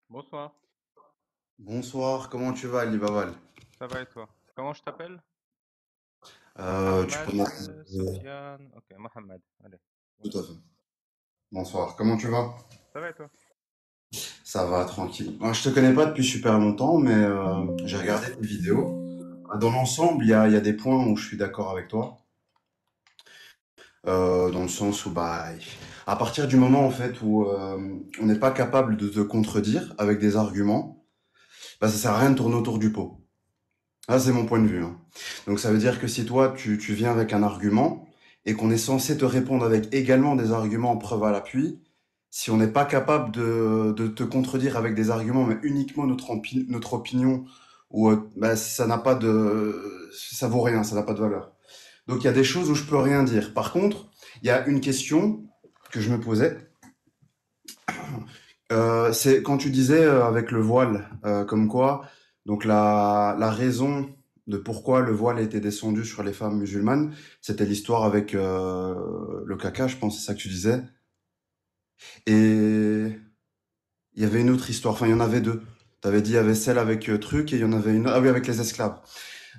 Bonsoir, Bonsoir, comment tu vas, Ali Bawal? ça va et toi? Comment je t'appelle? Tu peux Mohamed, m'appeler. Sofiane, ok, Mohamed, allez, Tout à bonsoir. fait. Bonsoir, comment tu vas? Ça va et toi? Ça va, tranquille. Moi, je te connais pas depuis super longtemps, mais j'ai regardé tes vidéos. Dans l'ensemble, il y a des points où je suis d'accord avec toi. Dans le sens où, bah, à partir du moment, en fait, où on n'est pas capable de te contredire avec des arguments, bah, ça sert à rien de tourner autour du pot. Ah, c'est mon point de vue, hein. Donc ça veut dire que si toi, tu viens avec un argument et qu'on est censé te répondre avec également des arguments en preuve à l'appui, si on n'est pas capable de te contredire avec des arguments, mais uniquement notre opinion, ou bah, ça n'a pas de, ça vaut rien, ça n'a pas de valeur. Donc il y a des choses où je peux rien dire. Par contre, il y a une question que je me posais. C'est quand tu disais avec le voile, comme quoi, donc la raison de pourquoi le voile a été descendu sur les femmes musulmanes, c'était l'histoire avec le caca, je pense, c'est ça que tu disais. Et il y avait une autre histoire, enfin il y en avait deux. T'avais dit il y avait celle avec truc et il y en avait une, ah oui, avec les esclaves.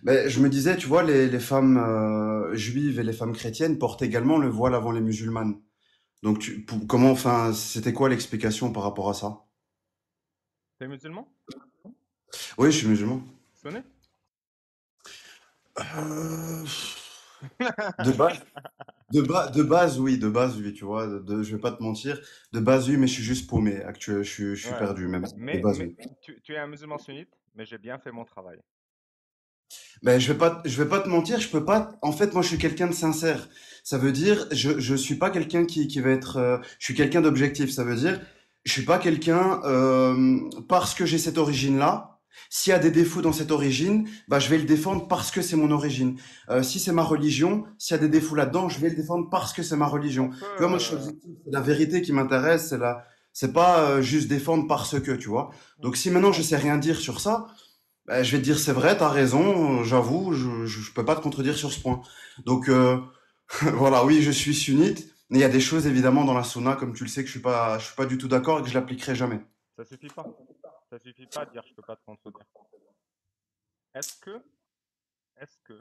Mais je me disais, tu vois, les femmes juives et les femmes chrétiennes portent également le voile avant les musulmanes. Donc comment, enfin, c'était quoi l'explication par rapport à ça? T'es musulman? Oui, je suis musulman. Sonné? Euh, De base, de base, oui, tu vois, je vais pas te mentir, de base, oui, mais je suis juste paumé, actuel, je suis Ouais. perdu, même, de Mais, base, mais oui. tu es un musulman sunnite, mais j'ai bien fait mon travail. Mais je vais pas te mentir, je peux pas, en fait, moi, je suis quelqu'un de sincère. Ça veut dire, je suis pas quelqu'un qui va être, je suis quelqu'un d'objectif. Ça veut dire, je suis pas quelqu'un, parce que j'ai cette origine-là. S'il y a des défauts dans cette origine, bah, je vais le défendre parce que c'est mon origine. Si c'est ma religion, s'il y a des défauts là-dedans, je vais le défendre parce que c'est ma On religion. peut, Tu vois, moi, je suis objectif. C'est la vérité qui m'intéresse, c'est pas juste défendre parce que, tu vois. Donc, si maintenant je sais rien dire sur ça, bah, je vais te dire c'est vrai, t'as raison, j'avoue, je peux pas te contredire sur ce point. Donc voilà, oui, je suis sunnite, mais il y a des choses évidemment dans la sunna, comme tu le sais, que je suis pas du tout d'accord et que je l'appliquerai jamais. ça suffit pas. Ça suffit pas de dire je peux pas te contredire. Est-ce que, est-ce que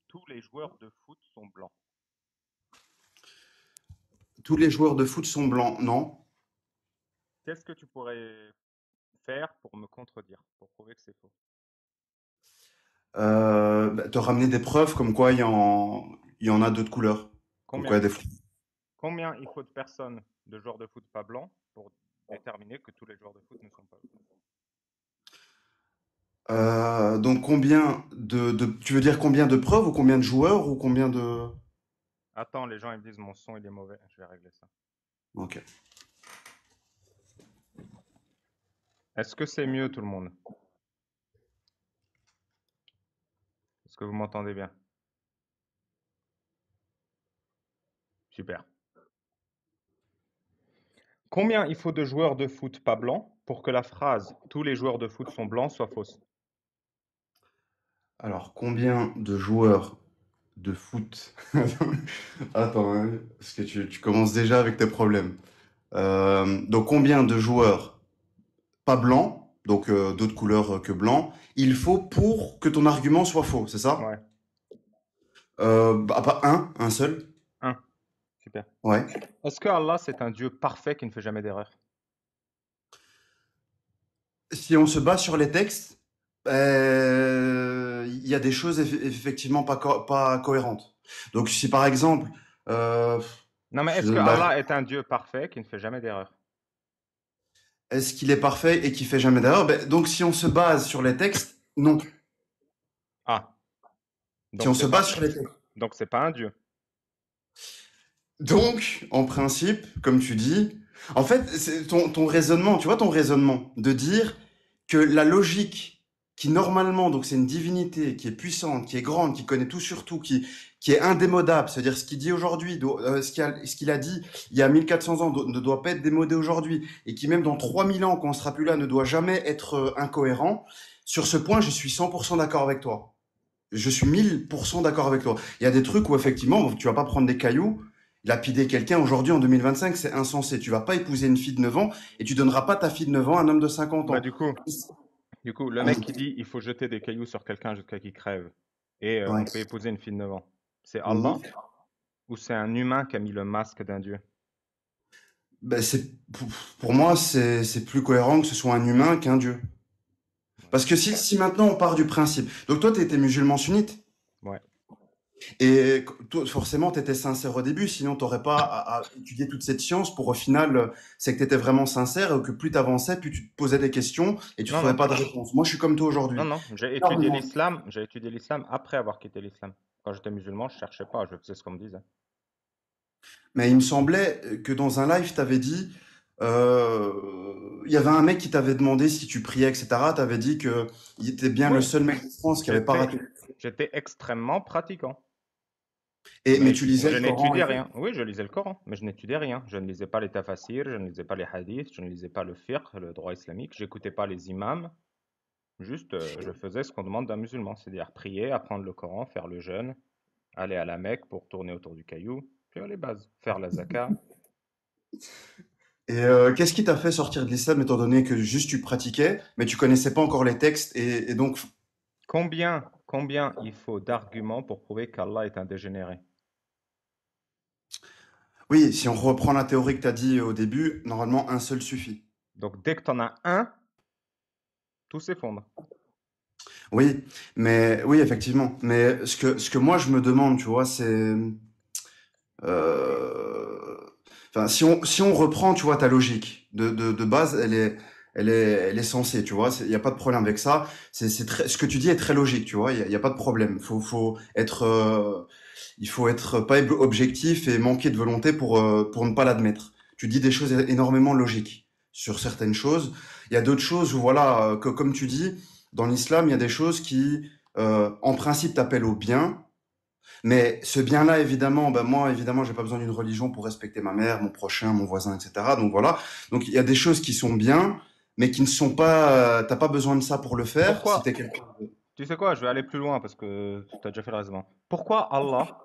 tous les joueurs de foot sont blancs? Tous les joueurs de foot sont blancs, non? Qu'est-ce que tu pourrais faire pour me contredire, pour prouver que c'est faux? Bah, te ramener des preuves comme quoi il y en a d'autres couleurs, comme quoi Combien? il y a des. Combien il faut de personnes, de joueurs de foot pas blancs, pour déterminer que tous les joueurs de foot ne sont pas blancs? Donc tu veux dire combien de preuves ou combien de joueurs ou combien de. Attends, les gens ils me disent mon son il est mauvais, je vais régler ça. Ok. Est-ce que c'est mieux tout le monde? Est-ce que vous m'entendez bien? Super. Combien il faut de joueurs de foot pas blancs pour que la phrase tous les joueurs de foot sont blancs soit fausse? Alors, combien de joueurs de foot? Attends, hein, parce que tu commences déjà avec tes problèmes. Donc, combien de joueurs pas blancs, donc d'autres couleurs que blanc, il faut pour que ton argument soit faux, c'est ça? Ouais, Bah, pas un seul. un. Super. Ouais. Est-ce que Allah, c'est un Dieu parfait qui ne fait jamais d'erreur? Si on se base sur les textes, il y a des choses effectivement pas cohérentes. Donc, si par exemple, euh, Non, mais est-ce que bah, Allah est un Dieu parfait qui ne fait jamais d'erreur? est-ce qu'il est parfait et qu'il fait jamais d'erreur? Ben, donc, si on se base sur les textes, non. Ah, Si donc on c'est se pas, base sur les textes. donc c'est pas un Dieu. Donc, en principe, comme tu dis, en fait, c'est ton raisonnement, tu vois, ton raisonnement de dire que la logique qui normalement, donc c'est une divinité qui est puissante, qui est grande, qui connaît tout sur tout, qui est indémodable, c'est-à-dire ce qu'il dit aujourd'hui, ce qu'il a dit il y a 1400 ans ne doit pas être démodé aujourd'hui, et qui même dans 3000 ans, quand on sera plus là, ne doit jamais être incohérent. Sur ce point, je suis 100% d'accord avec toi. Je suis 1000% d'accord avec toi. Il y a des trucs où effectivement, tu vas pas prendre des cailloux, lapider quelqu'un aujourd'hui en 2025, c'est insensé. Tu vas pas épouser une fille de 9 ans et tu donneras pas ta fille de 9 ans à un homme de 50 Bah ans. du coup, le mec qui dit il faut jeter des cailloux sur quelqu'un jusqu'à qu'il crève et Ouais. on peut épouser une fille de 9 ans, c'est Allah Mhm. ou c'est un humain qui a mis le masque d'un Dieu? Ben, pour moi, c'est plus cohérent que ce soit un humain qu'un dieu. Parce que si maintenant on part du principe, donc toi tu étais musulman sunnite, Ouais. et toi, forcément tu étais sincère au début, sinon tu n'aurais pas à étudier toute cette science pour au final, c'est que tu étais vraiment sincère et que plus tu avançais, plus tu te posais des questions et tu Non, trouvais non, pas de réponse. Moi je suis comme toi non, aujourd'hui. non. Énormément. J'ai étudié l'islam après avoir quitté l'islam. Quand j'étais musulman, je cherchais pas, je faisais ce qu'on me disait. Mais il me semblait que dans un live, tu avais dit, euh, il y avait un mec qui t'avait demandé si tu priais, etc. Tu avais dit que il était bien le Oui, seul mec de France qui avait pas j'étais, raté. j'étais extrêmement pratiquant. Mais Mais tu lisais je le Coran et n'étudiais tout. rien. Oui, je lisais le Coran, mais je n'étudiais rien. Je ne lisais pas les tafassirs, je ne lisais pas les hadiths, je ne lisais pas le fiqh, le droit islamique, j'écoutais pas les imams. Juste, je faisais ce qu'on demande d'un musulman, c'est-à-dire prier, apprendre le Coran, faire le jeûne, aller à la Mecque pour tourner autour du caillou, faire les bases, faire la zakat. Et qu'est-ce qui t'a fait sortir de l'islam étant donné que juste tu pratiquais, mais tu connaissais pas encore les textes et donc, Combien il faut d'arguments pour prouver qu'Allah est un dégénéré? oui, si on reprend la théorie que tu as dit au début, normalement un seul suffit. Donc dès que tu en as un, tout s'effondre. Oui, mais oui, effectivement. Mais ce que moi je me demande, tu vois, c'est Euh, Enfin, si on reprend, tu vois, ta logique de base, elle est sensée, tu vois. Il n'y a pas de problème avec ça. Ce que tu dis est très logique, tu vois. Il y a pas de problème. Il faut être pas objectif et manquer de volonté pour ne pas l'admettre. Tu dis des choses énormément logiques sur certaines choses. Il y a d'autres choses où, voilà, que comme tu dis, dans l'islam, il y a des choses qui, en principe, t'appellent au bien, mais ce bien-là, évidemment, ben moi, évidemment, j'ai pas besoin d'une religion pour respecter ma mère, mon prochain, mon voisin, etc. Donc voilà. Donc il y a des choses qui sont bien, mais qui ne sont pas. T'as pas besoin de ça pour le faire. Si t'es Pourquoi? quelqu'un. Tu sais quoi, je vais aller plus loin parce que tu as déjà fait le raisonnement. Pourquoi Allah,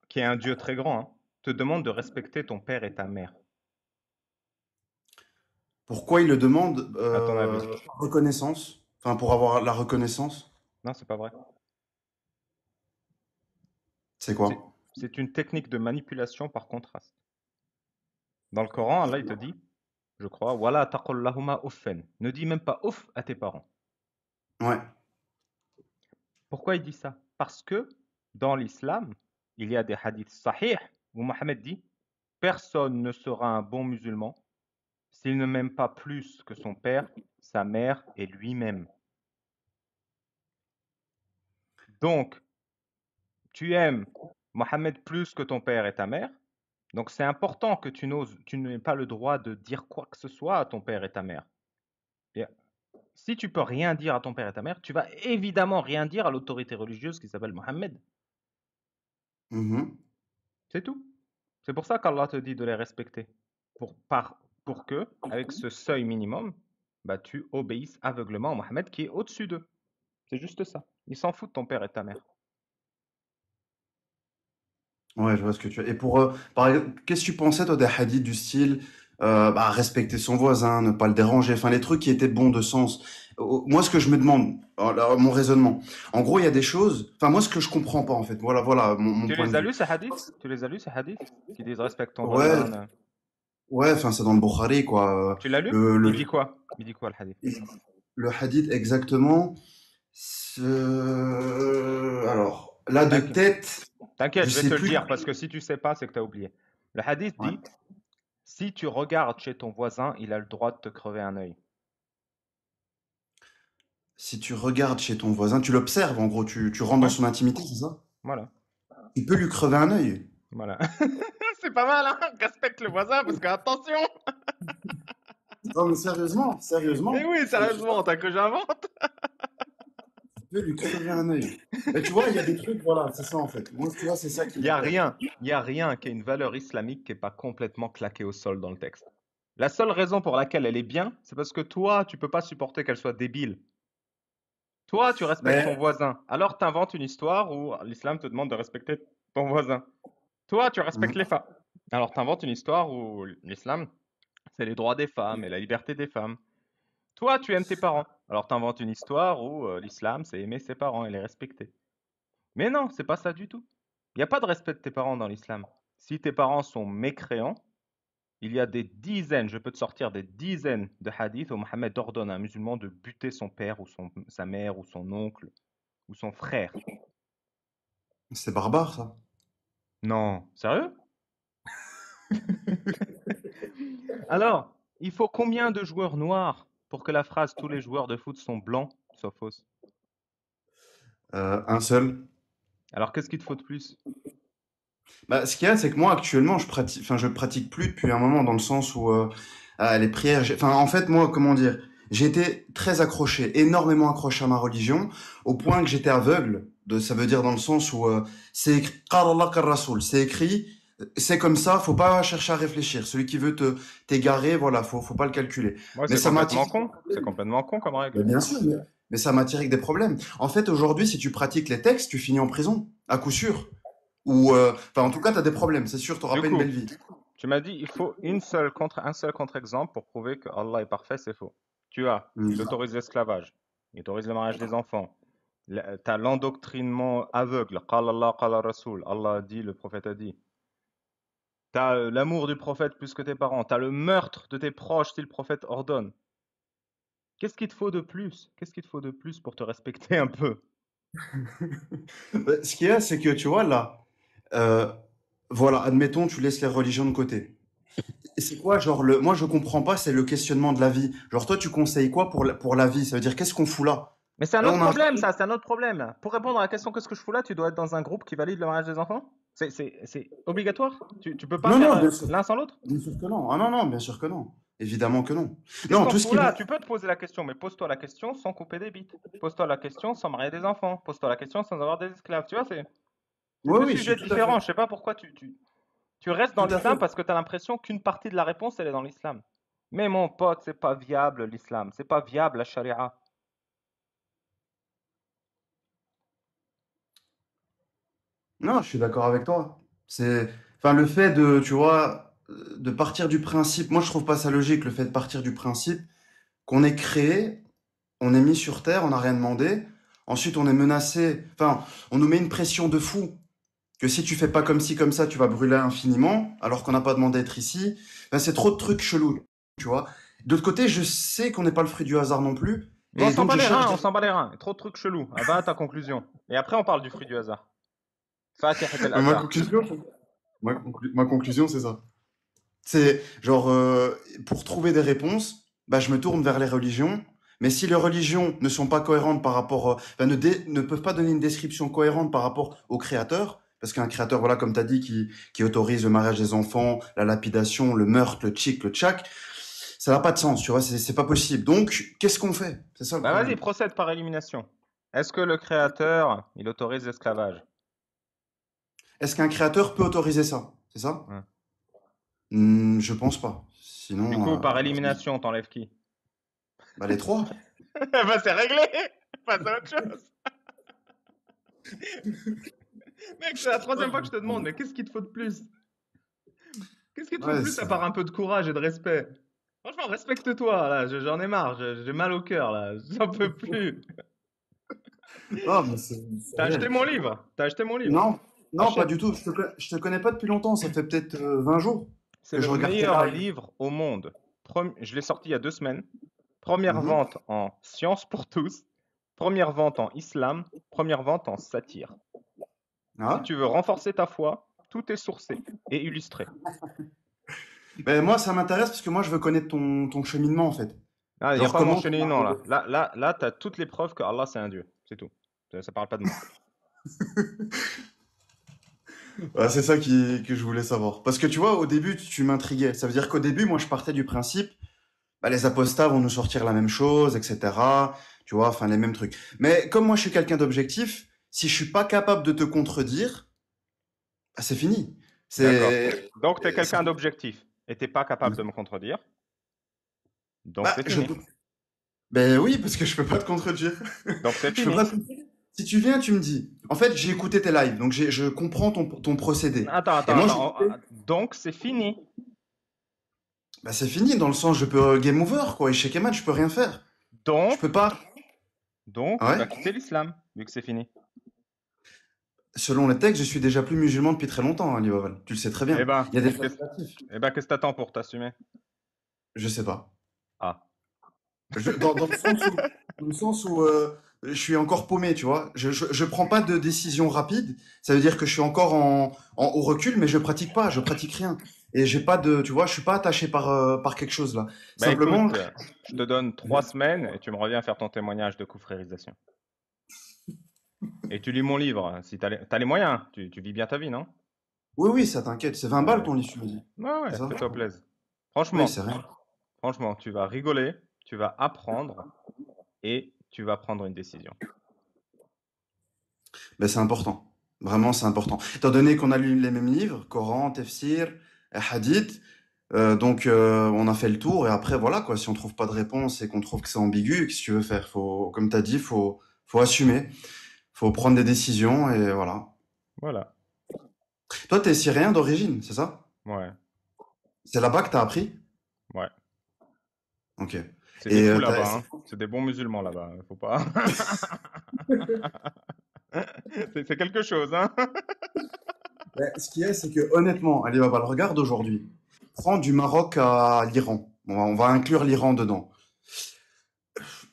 qui est un Dieu très grand, hein, te demande de respecter ton père et ta mère, Pourquoi il le demande à ton avis? reconnaissance, enfin pour avoir la reconnaissance, Non, c'est pas vrai. c'est C'est, quoi? c'est une technique de manipulation par contraste. Dans le Coran, Allah il te dit, je crois, Wala taqul lahuma uffen. Ne dis même pas ouf à tes parents. Ouais. Pourquoi il dit ça? Parce que dans l'islam, il y a des hadiths sahih où Mohammed dit, personne ne sera un bon musulman s'il ne m'aime pas plus que son père, sa mère et lui-même. Donc, tu aimes Mohammed plus que ton père et ta mère. Donc, c'est important que tu n'aies pas le droit de dire quoi que ce soit à ton père et ta mère. Et si tu peux rien dire à ton père et ta mère, tu vas évidemment rien dire à l'autorité religieuse qui s'appelle Mohammed. Mhm. C'est tout. C'est pour ça qu'Allah te dit de les respecter. Pour que, avec ce seuil minimum, bah, tu obéisses aveuglement à Mohammed qui est au-dessus d'eux. C'est juste ça. Ils s'en foutent de ton père et de ta mère. Ouais, je vois ce que tu veux. Et pour, par exemple, qu'est-ce que tu pensais, toi, des hadiths du style, bah, respecter son voisin, ne pas le déranger, enfin, les trucs qui étaient bons de sens. Moi, ce que je me demande, alors, mon raisonnement, en gros, il y a des choses, enfin, moi, ce que je comprends pas, en fait, voilà, mon Tu point de les as vue. lus, ces hadiths? Tu les as lus, ces hadiths? Qui disent respecte ton Ouais, voisin. ouais, enfin, c'est dans le Bukhari, quoi. Tu l'as lu? Le, le, Il dit quoi? Il dit quoi, le hadith? le hadith, exactement, alors, là, de T'inquiète, tête, je t'inquiète, je vais sais te le plus. dire parce que si tu sais pas, c'est que tu as oublié. Le hadith Ouais. dit, si tu regardes chez ton voisin, il a le droit de te crever un œil. Si tu regardes chez ton voisin, tu l'observes, en gros, tu rentres dans Ouais, son intimité, c'est ça? voilà, Il peut lui crever un œil. voilà. C'est pas mal, hein? Respecte le voisin parce que attention! Non, mais sérieusement, Mais sérieusement, oui, c'est, tu sérieusement, t'as que j'invente? peux lui crever un œil. Mais tu vois, il y a des trucs, voilà, c'est ça en fait. Moi, tu vois, c'est ça qui m'énerve. Il y a rien qui ait une valeur islamique qui n'est pas complètement claqué au sol dans le texte. La seule raison pour laquelle elle est bien, c'est parce que toi, tu peux pas supporter qu'elle soit débile. Toi, tu respectes ton Mais, voisin. Alors, tu inventes une histoire où l'islam te demande de respecter ton voisin. Toi, tu respectes les hum, femmes. Alors, tu inventes une histoire où l'islam, c'est les droits des femmes et la liberté des femmes. Toi, tu aimes tes parents. Alors, tu inventes une histoire où l'islam, c'est aimer ses parents et les respecter. Mais non, c'est pas ça du tout. Il n'y a pas de respect de tes parents dans l'islam. Si tes parents sont mécréants, il y a des dizaines, je peux te sortir des dizaines de hadiths où Mohammed ordonne à un musulman de buter son père ou sa mère ou son oncle ou son frère. c'est barbare ça. Non, sérieux? Alors, il faut combien de joueurs noirs pour que la phrase tous les joueurs de foot sont blancs soit fausse? Un seul. Alors, qu'est-ce qu'il te faut de plus? Bah, ce qu'il y a, c'est que moi actuellement, je pratique plus depuis un moment dans le sens où les prières. Enfin, en fait, moi, comment dire, j'étais très accroché, énormément accroché à ma religion, au point que j'étais aveugle. Ça veut dire dans le sens où c'est écrit, Qala Allah, qala Rasoul, c'est écrit, c'est comme ça, faut pas chercher à réfléchir. Celui qui veut te t'égarer, voilà, faut pas le calculer. Ouais, Mais c'est ça m'a attiré. complètement con. C'est complètement con comme règle. Mais bien sûr, mais ça m'attire avec des problèmes. En fait, aujourd'hui, si tu pratiques les textes, tu finis en prison, à coup sûr. Ou, enfin, en tout cas, tu as des problèmes, c'est sûr, tu n'auras Du pas une coup, belle vie. tu m'as dit il faut un seul contre-exemple pour prouver que Allah est parfait, c'est faux. Il Mm. autorise l'esclavage, il autorise le mariage des enfants. Tu as l'endoctrinement aveugle. Qala Allah, qala Rasoul. Allah a dit, le prophète a dit. Tu as l'amour du prophète plus que tes parents. Tu as le meurtre de tes proches si le prophète ordonne. Qu'est-ce qu'il te faut de plus? Qu'est-ce qu'il te faut de plus pour te respecter un peu? Bah, ce qu'il y a, c'est que, tu vois, là, euh, voilà, admettons, tu laisses les religions de côté. Et c'est quoi, genre, moi, je comprends pas, c'est le questionnement de la vie. Genre, toi, tu conseilles quoi pour la vie? Ça veut dire, qu'est-ce qu'on fout là? Mais c'est un Là, autre on a. problème, ça, c'est un autre problème. Là. Pour répondre à la question qu'est-ce que je fous là, tu dois être dans un groupe qui valide le mariage des enfants? C'est obligatoire? Tu peux pas Non, faire non, l'un sans l'autre? bien sûr que non. Ah non, non, bien sûr que non. Évidemment que non. Qu'est-ce Non, qu'on tout ce fout qui va. là? Tu peux te poser la question, mais pose-toi la question sans couper des bites. Pose-toi la question sans marier des enfants. Pose-toi la question sans avoir des esclaves. Tu vois, c'est Oui, deux oui, je sujets suis tout à fait. différents. Je sais pas pourquoi tu restes dans Tout à l'islam fait. parce que tu as l'impression qu'une partie de la réponse, elle est dans l'islam. Mais mon pote, c'est pas viable l'islam. C'est pas viable la charia. Non, je suis d'accord avec toi. Enfin, le fait de, tu vois, de partir du principe, moi je trouve pas ça logique, le fait de partir du principe qu'on est créé, on est mis sur Terre, on n'a rien demandé, ensuite on est menacé, enfin, on nous met une pression de fou, que si tu fais pas comme ci, comme ça, tu vas brûler infiniment, alors qu'on n'a pas demandé d'être ici. Enfin, c'est trop de trucs chelous, tu vois. D'autre côté, je sais qu'on n'est pas le fruit du hasard non plus, Mais on et s'en donc bat je les cherche reins, on des... s'en bat les reins. Trop de trucs chelous. Ah bah, ta conclusion. Et après, on parle du fruit du hasard. Fatihat Ma al-Azhar. conclusion, ma conclusion, c'est ça. C'est genre, pour trouver des réponses, bah, je me tourne vers les religions. Mais si les religions ne sont pas cohérentes par rapport, enfin, ne peuvent pas donner une description cohérente par rapport au créateur, parce qu'un créateur, voilà, comme tu as dit, qui autorise le mariage des enfants, la lapidation, le meurtre, le tchik, le tchak, ça n'a pas de sens, tu vois, c'est pas possible. Donc, qu'est-ce qu'on fait? C'est ça le Bah vas-y, problème. procède par élimination. Est-ce que le créateur, il autorise l'esclavage? Est-ce qu'un créateur peut autoriser ça? C'est ça? Ouais. Je pense pas. Du Sinon, coup, par élimination, t'enlèves qui? bah, les trois. Bah, c'est réglé! Passe à autre chose! Mec, c'est la troisième fois que je te demande, mais qu'est-ce qu'il te faut de plus? Qu'est-ce qu'il te faut de Ouais, plus à part un peu de courage et de respect? Franchement, respecte-toi, là, j'en ai marre, j'ai mal au cœur, là, j'en peux plus. non, mais c'est T'as acheté réel. mon livre? T'as acheté mon livre? Non, non, pas Achète. du tout. Je te connais pas depuis longtemps. Ça fait peut-être 20 jours C'est que je le regarde tes meilleur lives. livre au monde. Je l'ai sorti il y a 2 semaines. Première Mhm. vente en sciences pour tous. Première vente en islam. Première vente en satire. Si Ah tu veux renforcer ta foi, tout est sourcé et illustré. ouais. Ben, moi, ça m'intéresse parce que moi, je veux connaître ton cheminement en fait. Ah, il n'y a Genre pas comment t'en mentionné non arrivé. là. Là, tu as toutes les preuves que Allah c'est un Dieu. C'est tout. Ça parle pas de moi. Ouais, c'est ça que je voulais savoir. Parce que tu vois, au début, tu m'intriguais. Ça veut dire qu'au début, moi, je partais du principe, bah, les apostats vont nous sortir la même chose, etc. Tu vois, enfin, les mêmes trucs. Mais comme moi, je suis quelqu'un d'objectif, si je suis pas capable de te contredire, bah, c'est fini. D'accord. C'est, Donc tu es ça- quelqu'un d'objectif et t'es pas capable de me contredire. Donc bah, c'est fini. ben oui, parce que je peux pas te contredire. Donc c'est Je peux fini. pas te... Si tu viens, tu me dis. En fait, j'ai écouté tes lives, donc je comprends ton procédé. Attends, Et attends, moi, attends. Donc c'est fini. bah, c'est fini dans le sens, je peux game over, quoi. Échec et mat, je peux rien faire. Je peux Donc, pas. donc Ah tu ouais. vas quitter l'islam vu que c'est fini. Selon les textes, je suis déjà plus musulman depuis très longtemps, Ali Baval. Tu le sais très Eh bien. ben, Il y a des qu'est-ce alternatives. qu'est-ce que t'attends pour t'assumer? Je sais pas. Ah. Dans le sens où je suis encore paumé, tu vois. Je prends pas de décision rapide. Ça veut dire que je suis encore au recul, mais je pratique pas, je pratique rien. Et j'ai pas de, tu vois, je suis pas attaché par quelque chose là. Bah Simplement, écoute, je te donne 3 semaines et tu me reviens faire ton témoignage de coufrérisation. Et tu lis mon livre, si t'as les moyens, tu vis bien ta vie, non? oui, oui, ça t'inquiète. C'est 20 balles Ouais, ton livre, tu me dis. ouais, C'est ouais, ça? fais-toi plaisir. Oui, Franchement, c'est rien. franchement, tu vas rigoler, tu vas apprendre et tu vas prendre une décision. Ben, c'est important. Vraiment, c'est important. Étant donné qu'on a lu les mêmes livres, Coran, Tafsir, Hadith, donc on a fait le tour et après voilà quoi. Si on trouve pas de réponse et qu'on trouve que c'est ambigu, qu'est-ce que tu veux faire? Faut, comme t'as dit, faut assumer, faut prendre des décisions et voilà. Voilà, Toi, t'es syrien d'origine, c'est ça? ouais, C'est là-bas que t'as appris? ouais. Ok. C'est des Et fous là-bas, hein. C'est des bons musulmans là-bas, faut pas. C'est quelque chose, hein. ben, ce qui est, c'est que honnêtement, allez, bah, le regarde aujourd'hui. Prends du Maroc à l'Iran. On va inclure l'Iran dedans.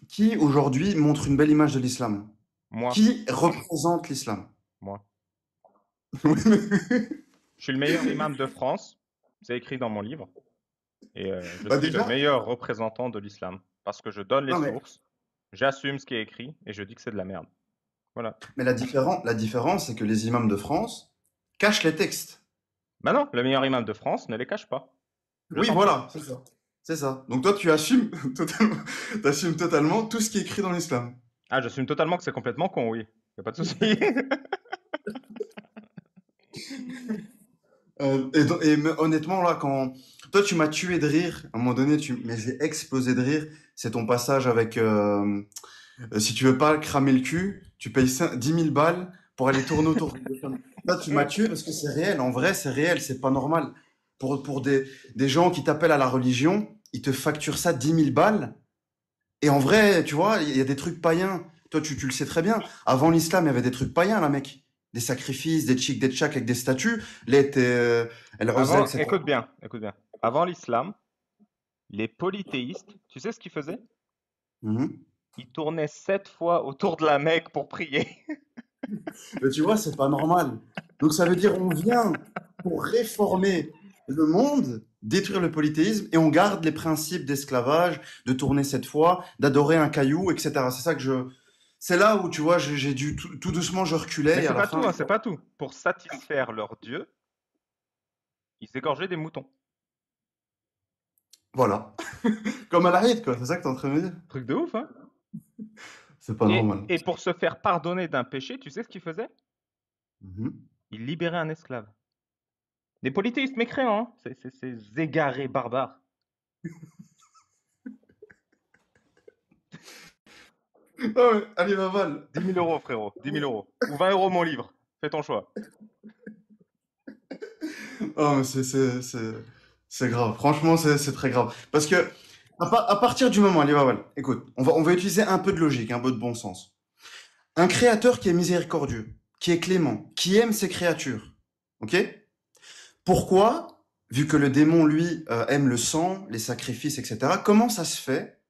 Qui aujourd'hui montre une belle image de l'islam? Moi, Qui représente l'islam? moi. Oui, Je suis le meilleur imam de France, c'est écrit dans mon livre, et je bah suis le déjà, meilleur représentant de l'islam, parce que je donne les non mais, sources, j'assume ce qui est écrit, et je dis que c'est de la merde. Voilà. la différence, c'est que les imams de France cachent les textes. Maintenant, le meilleur imam de France ne les cache pas. Je Oui, t'en prie. voilà, c'est ça. C'est ça. Donc toi, tu assumes totalement, t'assumes totalement tout ce qui est écrit dans l'islam. Ah, j'assume totalement que c'est complètement con, oui. Y a pas de souci. Honnêtement, là, quand toi, tu m'as tué de rire, à un moment donné, mais j'ai explosé de rire. C'est ton passage avec, si tu veux pas cramer le cul, tu payes 10 000 balles pour aller tourner autour du téléphone. Là, tu m'as tué parce que c'est réel. En vrai, c'est réel. C'est pas normal. Pour des gens qui t'appellent à la religion, ils te facturent ça 10 000 balles. Et en vrai, tu vois, il y a des trucs païens. Toi, tu le sais très bien. Avant l'islam, il y avait des trucs païens, là, mec. Des sacrifices, des tchiks, des tchaks avec des statues. Les, El Uzza, Avant, etc. écoute bien, écoute bien. Avant l'islam, les polythéistes, tu sais ce qu'ils faisaient? Mhm. Ils tournaient 7 fois autour de la Mecque pour prier. Mais tu vois, c'est pas normal. Donc ça veut dire on vient pour réformer le monde, détruire le polythéisme, et on garde les principes d'esclavage, de tourner cette fois, d'adorer un caillou, etc. C'est ça que je... C'est là où, tu vois, j'ai dû tout doucement, je Mais reculais, et à c'est la pas fin... tout, hein, c'est pas tout. Pour satisfaire leur dieu, ils égorgeaient des moutons. Voilà. Comme à l'Aïd, quoi. C'est ça que t'es en train de me dire? Truc de ouf, hein? C'est pas normal. Et pour se faire pardonner d'un péché, tu sais ce qu'ils faisaient? Mhm. Ils libéraient un esclave. Des polythéistes mécréants, hein. Ces égarés barbares. Ah ouais, allez, Laval. 10 000 euros, frérot. 10 000 euros. Ou 20 euros mon livre. Fais ton choix. Ah, mais c'est grave. Franchement, c'est très grave. Parce que, à partir du moment, allez, Laval, écoute, on va utiliser un peu de logique, un peu de bon sens. Un créateur qui est miséricordieux, qui est clément, qui aime ses créatures. Ok? Pourquoi, vu que le démon, lui, aime le sang, les sacrifices, etc., comment ça se fait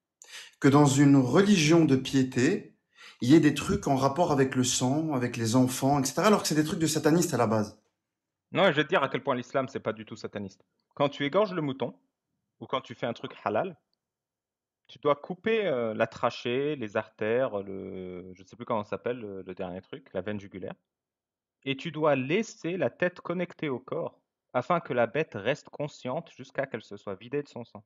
que dans une religion de piété, il y ait des trucs en rapport avec le sang, avec les enfants, etc., alors que c'est des trucs de satanistes à la base? Non, je vais te dire à quel point l'islam, c'est pas du tout sataniste. Quand tu égorges le mouton, ou quand tu fais un truc halal, tu dois couper la trachée, les artères, je sais plus comment ça s'appelle, le dernier truc, la veine jugulaire. Et tu dois laisser la tête connectée au corps, afin que la bête reste consciente jusqu'à qu'elle se soit vidée de son sang.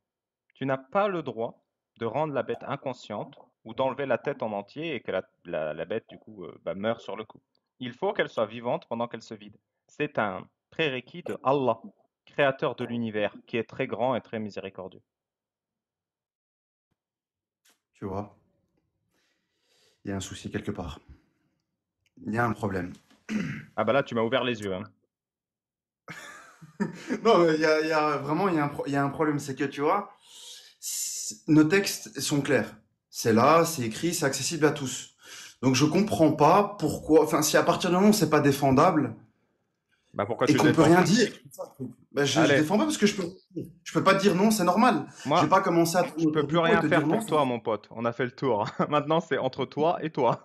Tu n'as pas le droit de rendre la bête inconsciente ou d'enlever la tête en entier et que la bête, du coup, meure sur le coup. Il faut qu'elle soit vivante pendant qu'elle se vide. C'est un prérequis de Allah, créateur de l'univers, qui est très grand et très miséricordieux. Tu vois, il y a un souci quelque part. Il y a un problème. Ah bah là, tu m'as ouvert les yeux, hein. Non, mais vraiment, il y a un problème, c'est que tu vois, nos textes sont clairs. C'est là, c'est écrit, c'est accessible à tous. Donc je comprends pas pourquoi, enfin si à partir du moment où c'est pas défendable Bah pourquoi et tu le qu'on peut défends? rien dire, ben je Allez, défends pas parce que je peux pas dire non, c'est normal. Je vais moi, pas commencer à je tourner peux autour plus du pot et rien te dire faire non. pour toi, mon pote. On a fait le tour. Maintenant, c'est entre toi et toi.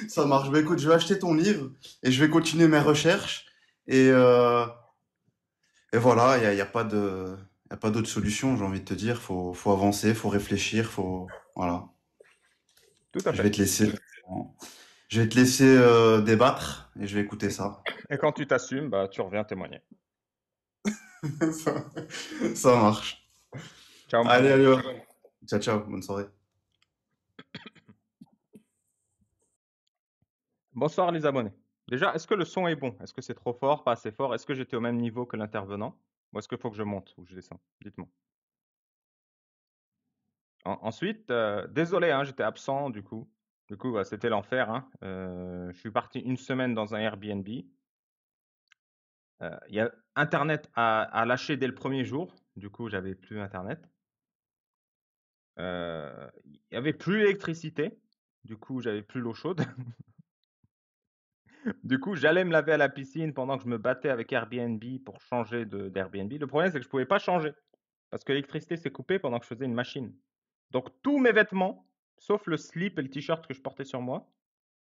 Ça marche. Ben écoute, je vais acheter ton livre et je vais continuer mes recherches et et voilà, il y a pas de y a pas d'autre solution, j'ai envie de te dire. Faut avancer, faut réfléchir, faut voilà. Tout à Je vais fait. te laisser. Je vais te laisser débattre et je vais écouter ça. Et quand tu t'assumes, bah tu reviens témoigner. ça. Ça marche. Ciao, mon Allez, ami. allez. Ciao, ciao. Bonne soirée. Bonsoir les abonnés. Déjà, est-ce que le son est bon? Est-ce que c'est trop fort, pas assez fort? Est-ce que j'étais au même niveau que l'intervenant? Ou est-ce qu'il faut que je monte ou je descends? Dites-moi. Ensuite, désolé, hein, j'étais absent du coup. Du coup, c'était l'enfer, hein. Je suis parti une semaine dans un Airbnb. Il y a Internet a lâché dès le premier jour. Du coup, j'avais plus Internet. Il y avait plus l'électricité. Du coup, j'avais plus l'eau chaude. Du coup, j'allais me laver à la piscine pendant que je me battais avec Airbnb pour changer d'Airbnb. Le problème, c'est que je pouvais pas changer parce que l'électricité s'est coupée pendant que je faisais une machine. Donc, tous mes vêtements, sauf le slip et le t-shirt que je portais sur moi,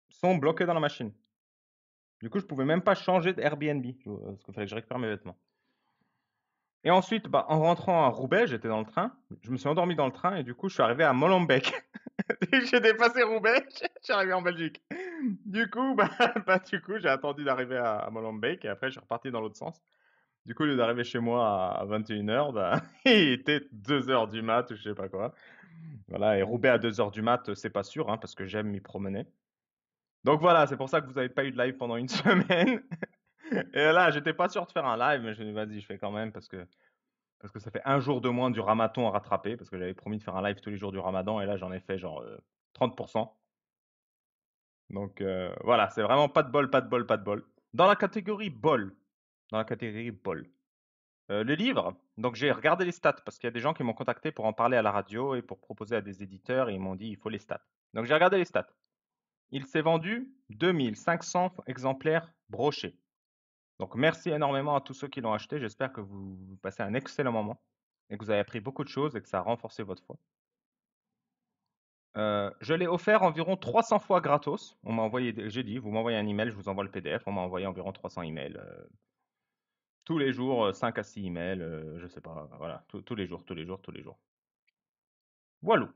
sont bloqués dans la machine. Du coup, je pouvais même pas changer d'Airbnb parce qu'il fallait que je récupère mes vêtements. Et ensuite, bah, en rentrant à Roubaix, j'étais dans le train. Je me suis endormi dans le train et du coup, je suis arrivé à Molenbeek. J'ai dépassé Roubaix, je suis arrivé en Belgique. Du coup, du coup, j'ai attendu d'arriver à Molenbeek et après, je suis reparti dans l'autre sens. Du coup, au lieu d'arriver chez moi à 21h, bah, il était 2h du mat ou je sais pas quoi. Voilà, et Roubaix à 2h du mat, c'est pas sûr, hein, parce que j'aime m'y promener. Donc voilà, c'est pour ça que vous n'avez pas eu de live pendant une semaine. Et là, j'étais pas sûr de faire un live, mais je me dis, vas-y, je fais quand même parce que ça fait un jour de moins du ramadan à rattraper, parce que j'avais promis de faire un live tous les jours du ramadan, et là, j'en ai fait genre 30%. Donc voilà, c'est vraiment pas de bol, pas de bol, pas de bol. Dans la catégorie bol, dans la catégorie bol, le livre, donc j'ai regardé les stats parce qu'il y a des gens qui m'ont contacté pour en parler à la radio et pour proposer à des éditeurs et ils m'ont dit il faut les stats. Donc j'ai regardé les stats. Il s'est vendu 2500 exemplaires brochés. Donc merci énormément à tous ceux qui l'ont acheté. J'espère que vous passez un excellent moment et que vous avez appris beaucoup de choses et que ça a renforcé votre foi. Je l'ai offert environ 300 fois gratos. On m'a envoyé, j'ai dit, vous m'envoyez un email, je vous envoie le PDF. On m'a envoyé environ 300 emails. Tous les jours, 5 à 6 emails, je sais pas, voilà, tous les jours, tous les jours, tous les jours. Voilà.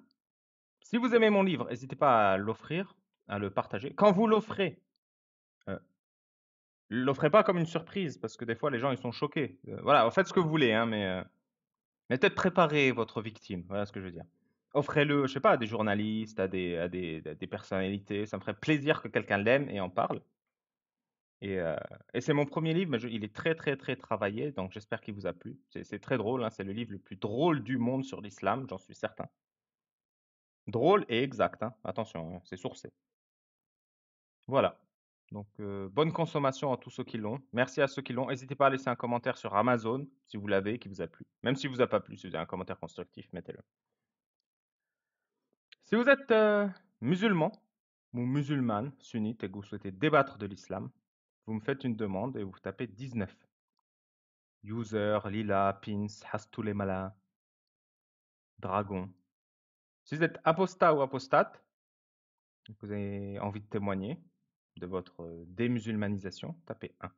Si vous aimez mon livre, n'hésitez pas à l'offrir, à le partager. Quand vous l'offrez, euh, l'offrez pas comme une surprise, parce que des fois les gens ils sont choqués. Voilà, faites ce que vous voulez, hein, mais peut-être préparez votre victime. Voilà ce que je veux dire. Offrez-le, je sais pas, à des journalistes, à des personnalités. Ça me ferait plaisir que quelqu'un l'aime et en parle. Et c'est mon premier livre, mais il est très, très, très travaillé, donc j'espère qu'il vous a plu. C'est très drôle, hein, c'est le livre le plus drôle du monde sur l'islam, j'en suis certain. Drôle et exact, hein, attention, hein, c'est sourcé. Voilà. Donc, bonne consommation à tous ceux qui l'ont. Merci à ceux qui l'ont. N'hésitez pas à laisser un commentaire sur Amazon si vous l'avez et qui vous a plu. Même si vous a pas plu, si vous avez un commentaire constructif, mettez-le. Si vous êtes musulman ou musulmane, sunnite, et que vous souhaitez débattre de l'islam, vous me faites une demande et vous tapez 19. User, Lila, Pins, Hastoulemala, Dragon. Si vous êtes apostat ou apostate, que vous avez envie de témoigner de votre démusulmanisation, tapez 1.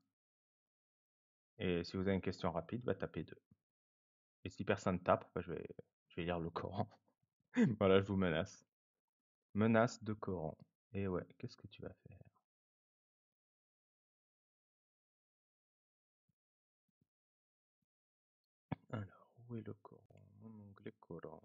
Et si vous avez une question rapide, tapez 2. Et si personne tape, je vais lire le Coran. Voilà, je vous menace. Menace de Coran. Et ouais, qu'est-ce que tu vas faire? Alors, où est le Coran? Mon onglet Coran.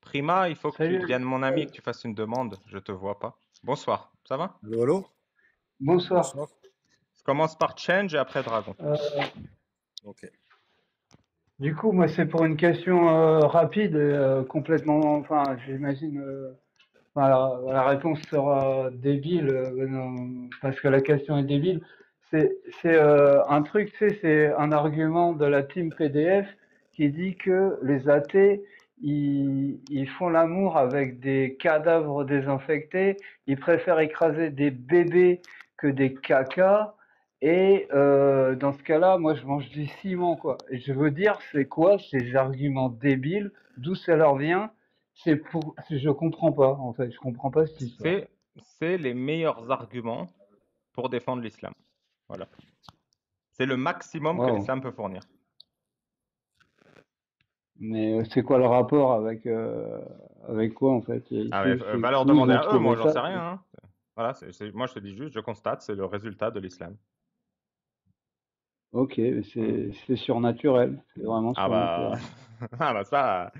Prima, il faut que tu Salut. deviennes mon ami et que tu fasses une demande. Je te vois pas. Bonsoir, ça va? Allô, allô? Bonsoir. Bonsoir. Ça commence par Change et après Dragon. Ok. Du coup, moi, c'est pour une question rapide, complètement. Enfin, j'imagine. Enfin, la réponse sera débile, non, parce que la question est débile. C'est un truc, tu sais, c'est un argument de la team PDF qui dit que les athées, ils font l'amour avec des cadavres désinfectés, ils préfèrent écraser des bébés que des cacas, et dans ce cas-là, moi, je mange du ciment, quoi. Et je veux dire, c'est quoi ces arguments débiles? D'où ça leur vient? Je comprends pas, en fait. Je comprends pas cette histoire. C'est les meilleurs arguments pour défendre l'islam. Voilà. C'est le maximum que Wow. l'islam peut fournir. Mais c'est quoi le rapport avec quoi, en fait? Va leur Où ils demander ont à eux, moi trouvé j'en sais ça? rien. Hein. Voilà, moi je te dis juste, je constate, c'est le résultat de l'islam. Ok, mais c'est surnaturel. C'est vraiment Ah bah, surnaturel. ah bah ça.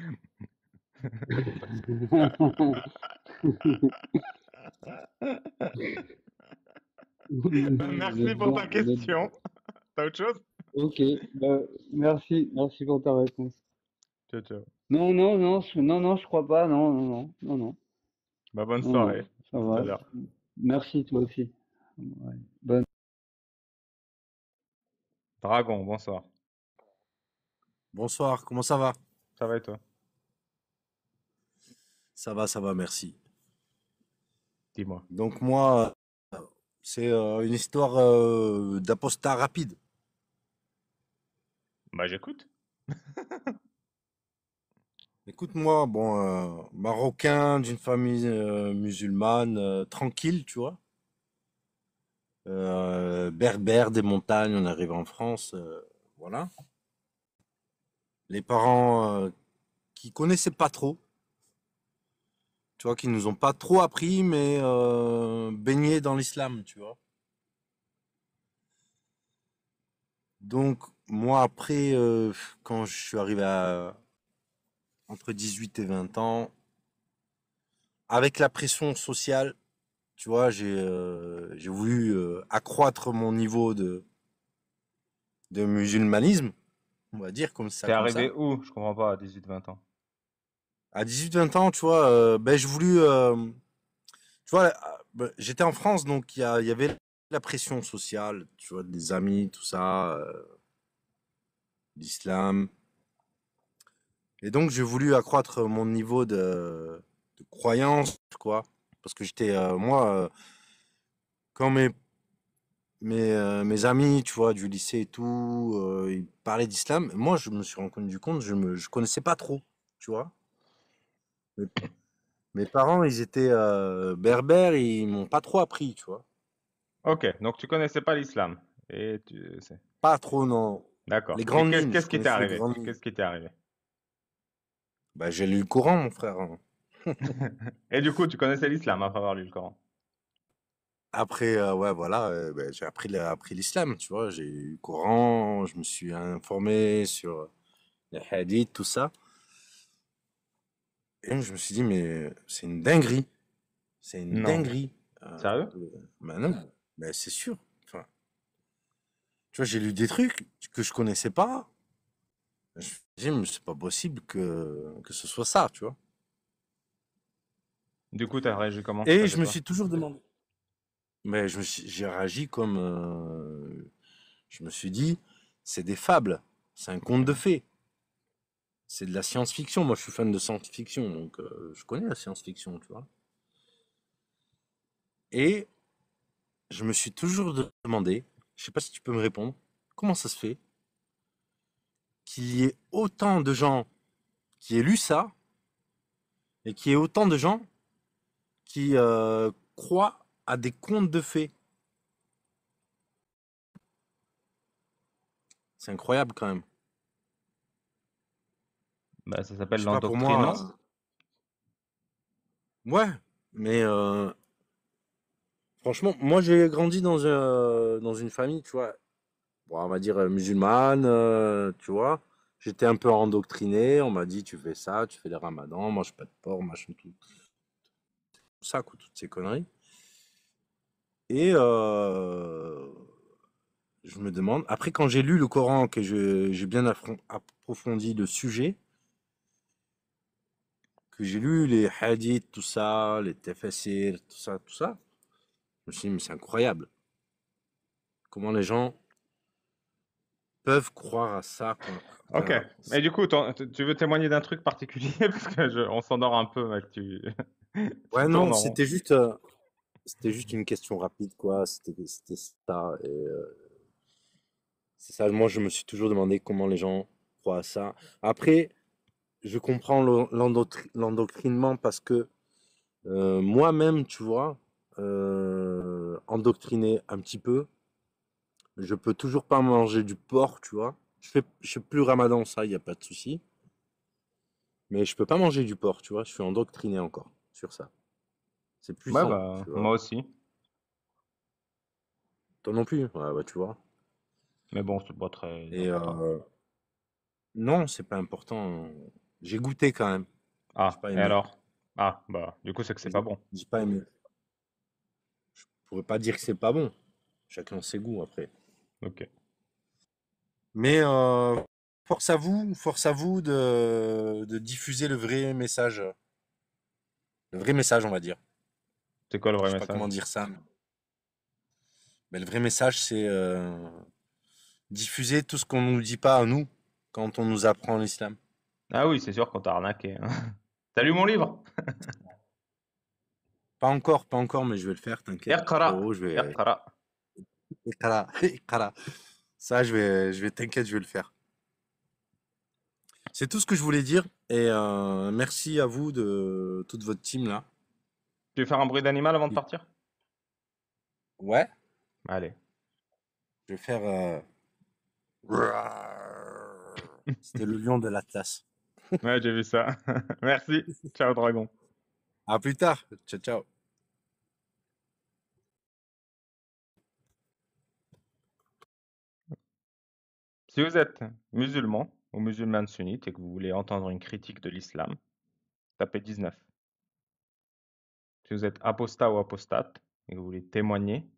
Merci pour ta question. T'as autre chose? Ok, bah, merci pour ta réponse. Ciao, ciao. Non, je crois pas. Non. Bah, bonne Non, soirée. ça À tout à va. l'heure. Merci toi aussi. Ouais. Bonne. Dragon, bonsoir. Bonsoir, comment ça va? Ça va et toi? Ça va, merci. Dis-moi. Donc moi, c'est une histoire d'apostat rapide. Bah, j'écoute. Écoute-moi, bon, marocain d'une famille musulmane, tranquille, tu vois. Berbère des montagnes, on arrive en France, voilà. Les parents qui connaissaient pas trop, tu vois, qui nous ont pas trop appris, mais baignés dans l'islam, tu vois. Donc, moi, après, quand je suis arrivé à entre 18 et 20 ans, avec la pression sociale, tu vois, j'ai voulu accroître mon niveau de musulmanisme, on va dire comme ça, T'es comme arrivé ça. où? Je comprends pas, à 18-20 ans. À 18-20 ans, tu vois, ben, j'ai voulu, tu vois, ben, j'étais en France, donc il y avait la pression sociale, tu vois, des amis, tout ça, l'islam. Et donc, j'ai voulu accroître mon niveau de croyance, quoi. Parce que j'étais, moi, quand mes amis, tu vois, du lycée et tout, ils parlaient d'islam, moi, je me suis rendu compte, je connaissais pas trop, tu vois. Mes, mes parents, ils étaient berbères, ils m'ont pas trop appris, tu vois. Ok, donc tu connaissais pas l'islam. Pas trop, non. D'accord. Les Et grandes lignes, je qu'est-ce qui t'est connaissais les arrivé? grandes lignes. Qu'est-ce qui t'est arrivé? Bah, j'ai lu le Coran, mon frère, hein. Et du coup, tu connaissais l'islam après avoir lu le Coran. Après, ouais, voilà, ben, j'ai appris l'islam, tu vois. J'ai eu le Coran, je me suis informé sur les hadiths, tout ça. Et je me suis dit, mais c'est une dinguerie. C'est une Non. dinguerie. Sérieux? Ben non, ben c'est sûr. Enfin, tu vois, j'ai lu des trucs que je connaissais pas. Je me suis dit, mais c'est pas possible que ce soit ça, tu vois. Du coup, t'as réagi comment? T'as Et fait je me quoi? suis toujours demandé. Mais j'ai réagi comme. Je me suis dit, c'est des fables. C'est un conte de Ok. fées. C'est de la science-fiction. Moi, je suis fan de science-fiction, donc je connais la science-fiction, tu vois. Et je me suis toujours demandé, je sais pas si tu peux me répondre, comment ça se fait qu'il y ait autant de gens qui aient lu ça et qu'il y ait autant de gens qui croient à des contes de fées. C'est incroyable quand même. Bah, ça Je s'appelle sais pas, pour l'endoctrinement. moi, ouais, mais franchement, moi j'ai grandi dans une famille, tu vois, bon, on va dire musulmane, tu vois. J'étais un peu endoctriné, on m'a dit tu fais ça, tu fais les ramadans, mange pas de porc, machin, tout ça, quoi, toutes ces conneries. Et je me demande, après quand j'ai lu le Coran, que j'ai bien approfondi le sujet, que j'ai lu les hadiths, tout ça, les tafsirs, tout ça, je me suis dit, mais c'est incroyable. Comment les gens peuvent croire à ça. Ok. Enfin, Et du coup, tu veux témoigner d'un truc particulier? Parce que on s'endort un peu, mec. Tu ouais, tournes non, en rond. c'était juste une question rapide, quoi. C'était ça. Et c'est ça, moi, je me suis toujours demandé comment les gens croient à ça. Après, je comprends l'endoctrinement parce que moi-même, tu vois, endoctriné un petit peu, je peux toujours pas manger du porc, tu vois. Je fais plus ramadan, ça, il n'y a pas de souci. Mais je peux pas manger du porc, tu vois. Je suis endoctriné encore sur ça. C'est Ouais, puissant, bah, tu vois. moi aussi. Toi non plus, ouais, bah, tu vois. Mais bon, c'est pas très Et important. non, c'est pas important. J'ai goûté quand même. J'ai Ah, pas et aimé. alors? Ah, bah, du coup, c'est que c'est pas bon. J'ai pas aimé. Je pourrais pas dire que c'est pas bon. Chacun ses goûts après. Ok. Mais force à vous de diffuser le vrai message. Le vrai message, on va dire. C'est quoi le Je vrai sais pas comment message? dire ça. Mais le vrai message, c'est diffuser tout ce qu'on nous dit pas à nous quand on nous apprend l'islam. Ah oui, c'est sûr qu'on t'a arnaqué, hein. T'as lu mon livre? Pas encore, mais je vais le faire, t'inquiète, Iqra, frérot, je vais. Iqra. Iqra, iqra. Ça, t'inquiète, je vais le faire. C'est tout ce que je voulais dire. Et merci à vous de toute votre team là. Tu veux faire un bruit d'animal avant de partir? Ouais, Allez. je vais faire. C'était le lion de l'Atlas. Ouais, j'ai vu ça. Merci. Ciao, dragon. À plus tard. Ciao, ciao. Si vous êtes musulman ou musulmane sunnite et que vous voulez entendre une critique de l'islam, tapez 19. Si vous êtes apostat ou apostate et que vous voulez témoigner,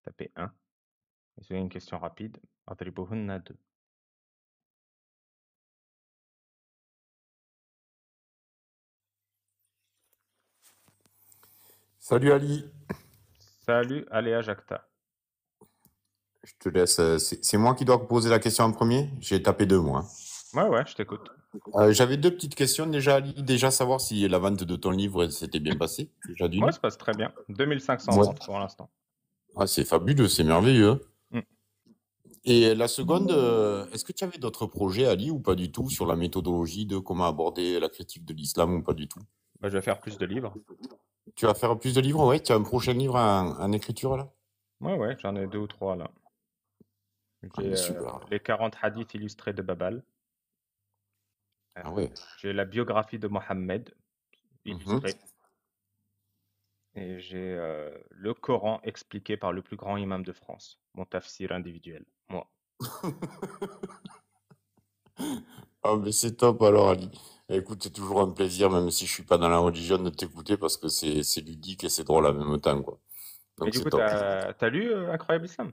tapez 1. Et si vous avez une question rapide, adribuhunna 2. Salut Ali, Salut, Aléa Jacta. je te laisse. C'est moi qui dois poser la question en premier? J'ai tapé deux, moi. Ouais, je t'écoute. J'avais deux petites questions déjà, Ali. Déjà, savoir si la vente de ton livre s'était bien passée, déjà Ouais, d'une. ça passe très bien. 2500 Ouais. ventes pour l'instant. Ah, c'est fabuleux, c'est merveilleux. Mm. Et la seconde, est-ce que tu avais d'autres projets, Ali, ou pas du tout, sur la méthodologie de comment aborder la critique de l'islam ou pas du tout? Bah, je vais faire plus de livres. Tu vas faire plus de livres, ouais? Tu as un prochain livre en écriture, là? Ouais, j'en ai 2 ou 3 là. Ah, J'ai mais super. les 40 hadiths illustrés de Babal. Ah ouais. J'ai la biographie de Mohammed. Mhm. illustré. Et j'ai le Coran expliqué par le plus grand imam de France. Mon tafsir individuel. Moi. Ah, mais c'est top alors, Ali. Écoute, c'est toujours un plaisir, même si je suis pas dans la religion, de t'écouter parce que c'est ludique et c'est drôle en même temps, quoi. Mais Donc du c'est coup, top. t'as lu Incroyable Islam?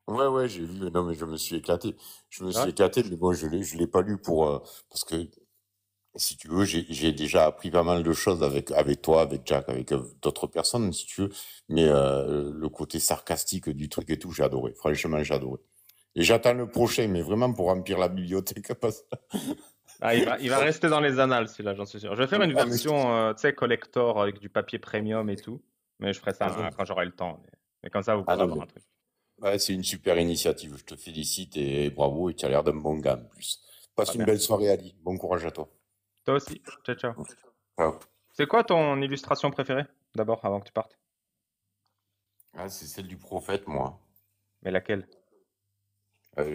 Ouais, ouais, j'ai vu. Non, mais je me suis éclaté. Je me suis Ouais. éclaté, mais bon, je l'ai pas lu pour parce que si tu veux, j'ai déjà appris pas mal de choses avec toi, avec Jack, avec d'autres personnes, si tu veux. Mais le côté sarcastique du truc et tout, j'ai adoré. Franchement, j'ai adoré. Et j'attends le prochain, mais vraiment pour remplir la bibliothèque. Ah, il va rester dans les annales, celui-là, j'en suis sûr. Je vais faire une Ah, mais version, tu sais, collector avec du papier premium et tout. Mais je ferai ça ah, quand j'aurai le temps. Mais comme ça, vous ah pourrez non, avoir mais un truc. ouais, c'est une super initiative. Je te félicite et bravo. Et tu as l'air d'un bon gars en plus. Ah, Passe une belle merci. soirée, Ali. Bon courage à toi. Toi aussi. Ciao, ciao. Ciao. C'est quoi ton illustration préférée, d'abord, avant que tu partes? Ah, c'est celle du prophète, moi. Mais laquelle? Alors,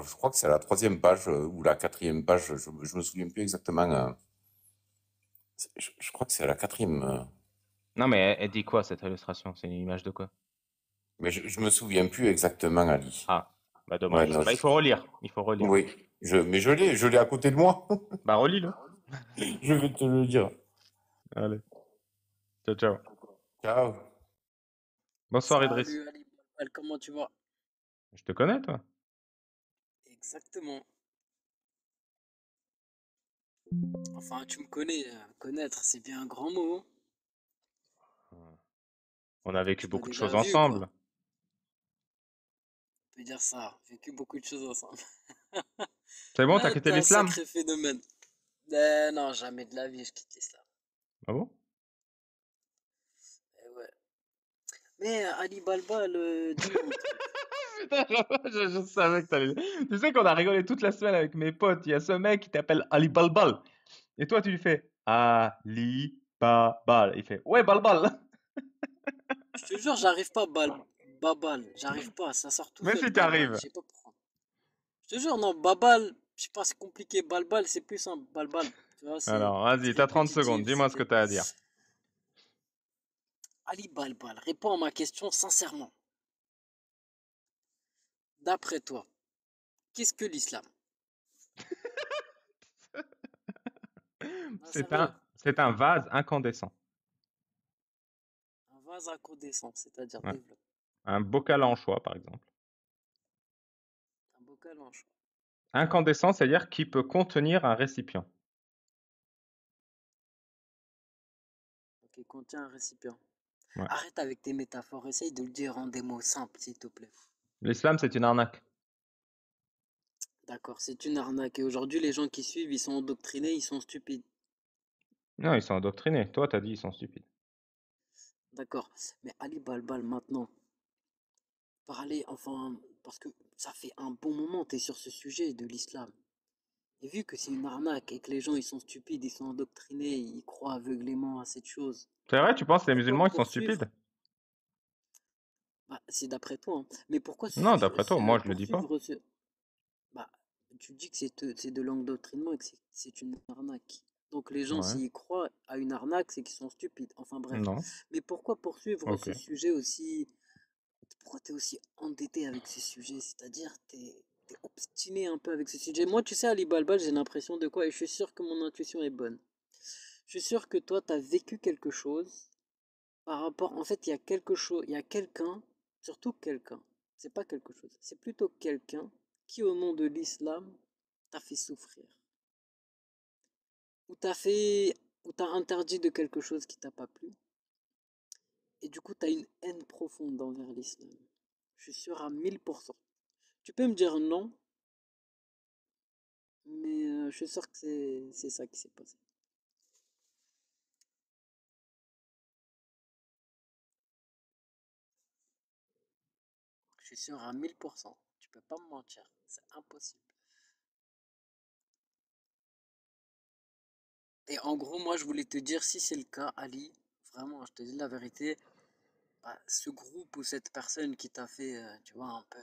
je crois que c'est à la troisième page ou la quatrième page. Je me souviens plus exactement. Je crois que c'est à la quatrième. Non, mais elle dit quoi, cette illustration? C'est une image de quoi? Mais je me souviens plus exactement, Ali. Ah, bah Ouais, dommage. non, Bah, il faut relire. Il faut relire. oui. Mais je l'ai à côté de moi. Bah, relis-le. Je vais te le dire. Allez. Ciao, ciao. Ciao. Bonsoir, Idriss. Salut Ali Balbal, comment tu vas? Je te connais, toi? Exactement. Enfin, tu me connais, connaître, c'est bien un grand mot, hein. On a vécu Tu m'as beaucoup de déjà choses vu, quoi. ensemble. On peut dire ça, vécu beaucoup de choses ensemble. C'est bon, t'as Ah, quitté t'es un l'islam? sacré phénomène. Non, jamais de la vie, je quitte l'islam. Ah bon? Eh ouais. Mais Ali Balbal, dis-moi un truc. Putain, je savais que t'allais. Tu sais qu'on a rigolé toute la semaine avec mes potes. Il y a ce mec qui t'appelle Ali Balbal. Et toi, tu lui fais Ali Balbal. Il fait ouais, Balbal. Je te jure, j'arrive pas, Babal, j'arrive pas, ça sort tout Mais seul, si tu Balbal, arrives. je sais pas pourquoi. Je te jure, non, Babal, je sais pas, c'est compliqué, Balbal, c'est plus simple, Balbal. Tu vois, Alors, c'est vas-y, t'as 30 secondes. répétitif, Dis-moi ce que t'as à dire. Ali Balbal, réponds à ma question sincèrement. D'après toi, qu'est-ce que l'islam? Non, sérieux, C'est un vase incandescent. un vase incandescent, c'est-à-dire Ouais. développe. Un bocal en choix, par exemple. Un bocal en choix. Incandescent, c'est-à-dire qui peut contenir un récipient. Ok, contient un récipient. Ouais. Arrête avec tes métaphores, essaye de le dire en des mots simples, s'il te plaît. L'islam, c'est une arnaque. D'accord, c'est une arnaque. Et aujourd'hui, les gens qui suivent, ils sont endoctrinés, ils sont stupides. Non, ils sont endoctrinés. Toi, t'as dit ils sont stupides. D'accord. Mais Ali Balbal, maintenant, parler, enfin, parce que ça fait un bon moment que tu es sur ce sujet de l'islam. Et vu que c'est une arnaque et que les gens, ils sont stupides, ils sont endoctrinés, ils croient aveuglément à cette chose, C'est vrai, tu penses que les pourquoi musulmans, ils sont stupides? poursuivre? Bah, c'est d'après toi, hein. Mais pourquoi Non, d'après toi, moi, je le dis pas. poursuivre ce... Bah, tu dis que c'est de l'endoctrinement et que c'est une arnaque. Donc les gens, Ouais. s'ils croient à une arnaque, c'est qu'ils sont stupides. Enfin bref. Non. Mais pourquoi poursuivre Ok. ce sujet aussi... Pourquoi t'es aussi endetté avec ce sujet? C'est-à-dire, t'es obstiné un peu avec ce sujet. Moi, tu sais, Ali Balbal, j'ai l'impression de quoi? Et je suis sûr que mon intuition est bonne. Je suis sûr que toi, t'as vécu quelque chose par rapport... En fait, il y a quelque chose, il y a quelqu'un, surtout quelqu'un. C'est pas quelque chose, c'est plutôt quelqu'un qui, au nom de l'islam, t'a fait souffrir. Ou t'as interdit de quelque chose qui t'a pas plu. Et du coup, t'as une haine profonde envers l'islam. Je suis sûr à 1000%. Tu peux me dire non, mais je suis sûr que c'est ça qui s'est passé. Je suis sûr à 1000%. Tu peux pas me mentir. C'est impossible. Et en gros, moi, je voulais te dire, si c'est le cas, Ali, vraiment, je te dis la vérité, bah, ce groupe ou cette personne qui t'a fait, tu vois, un peu,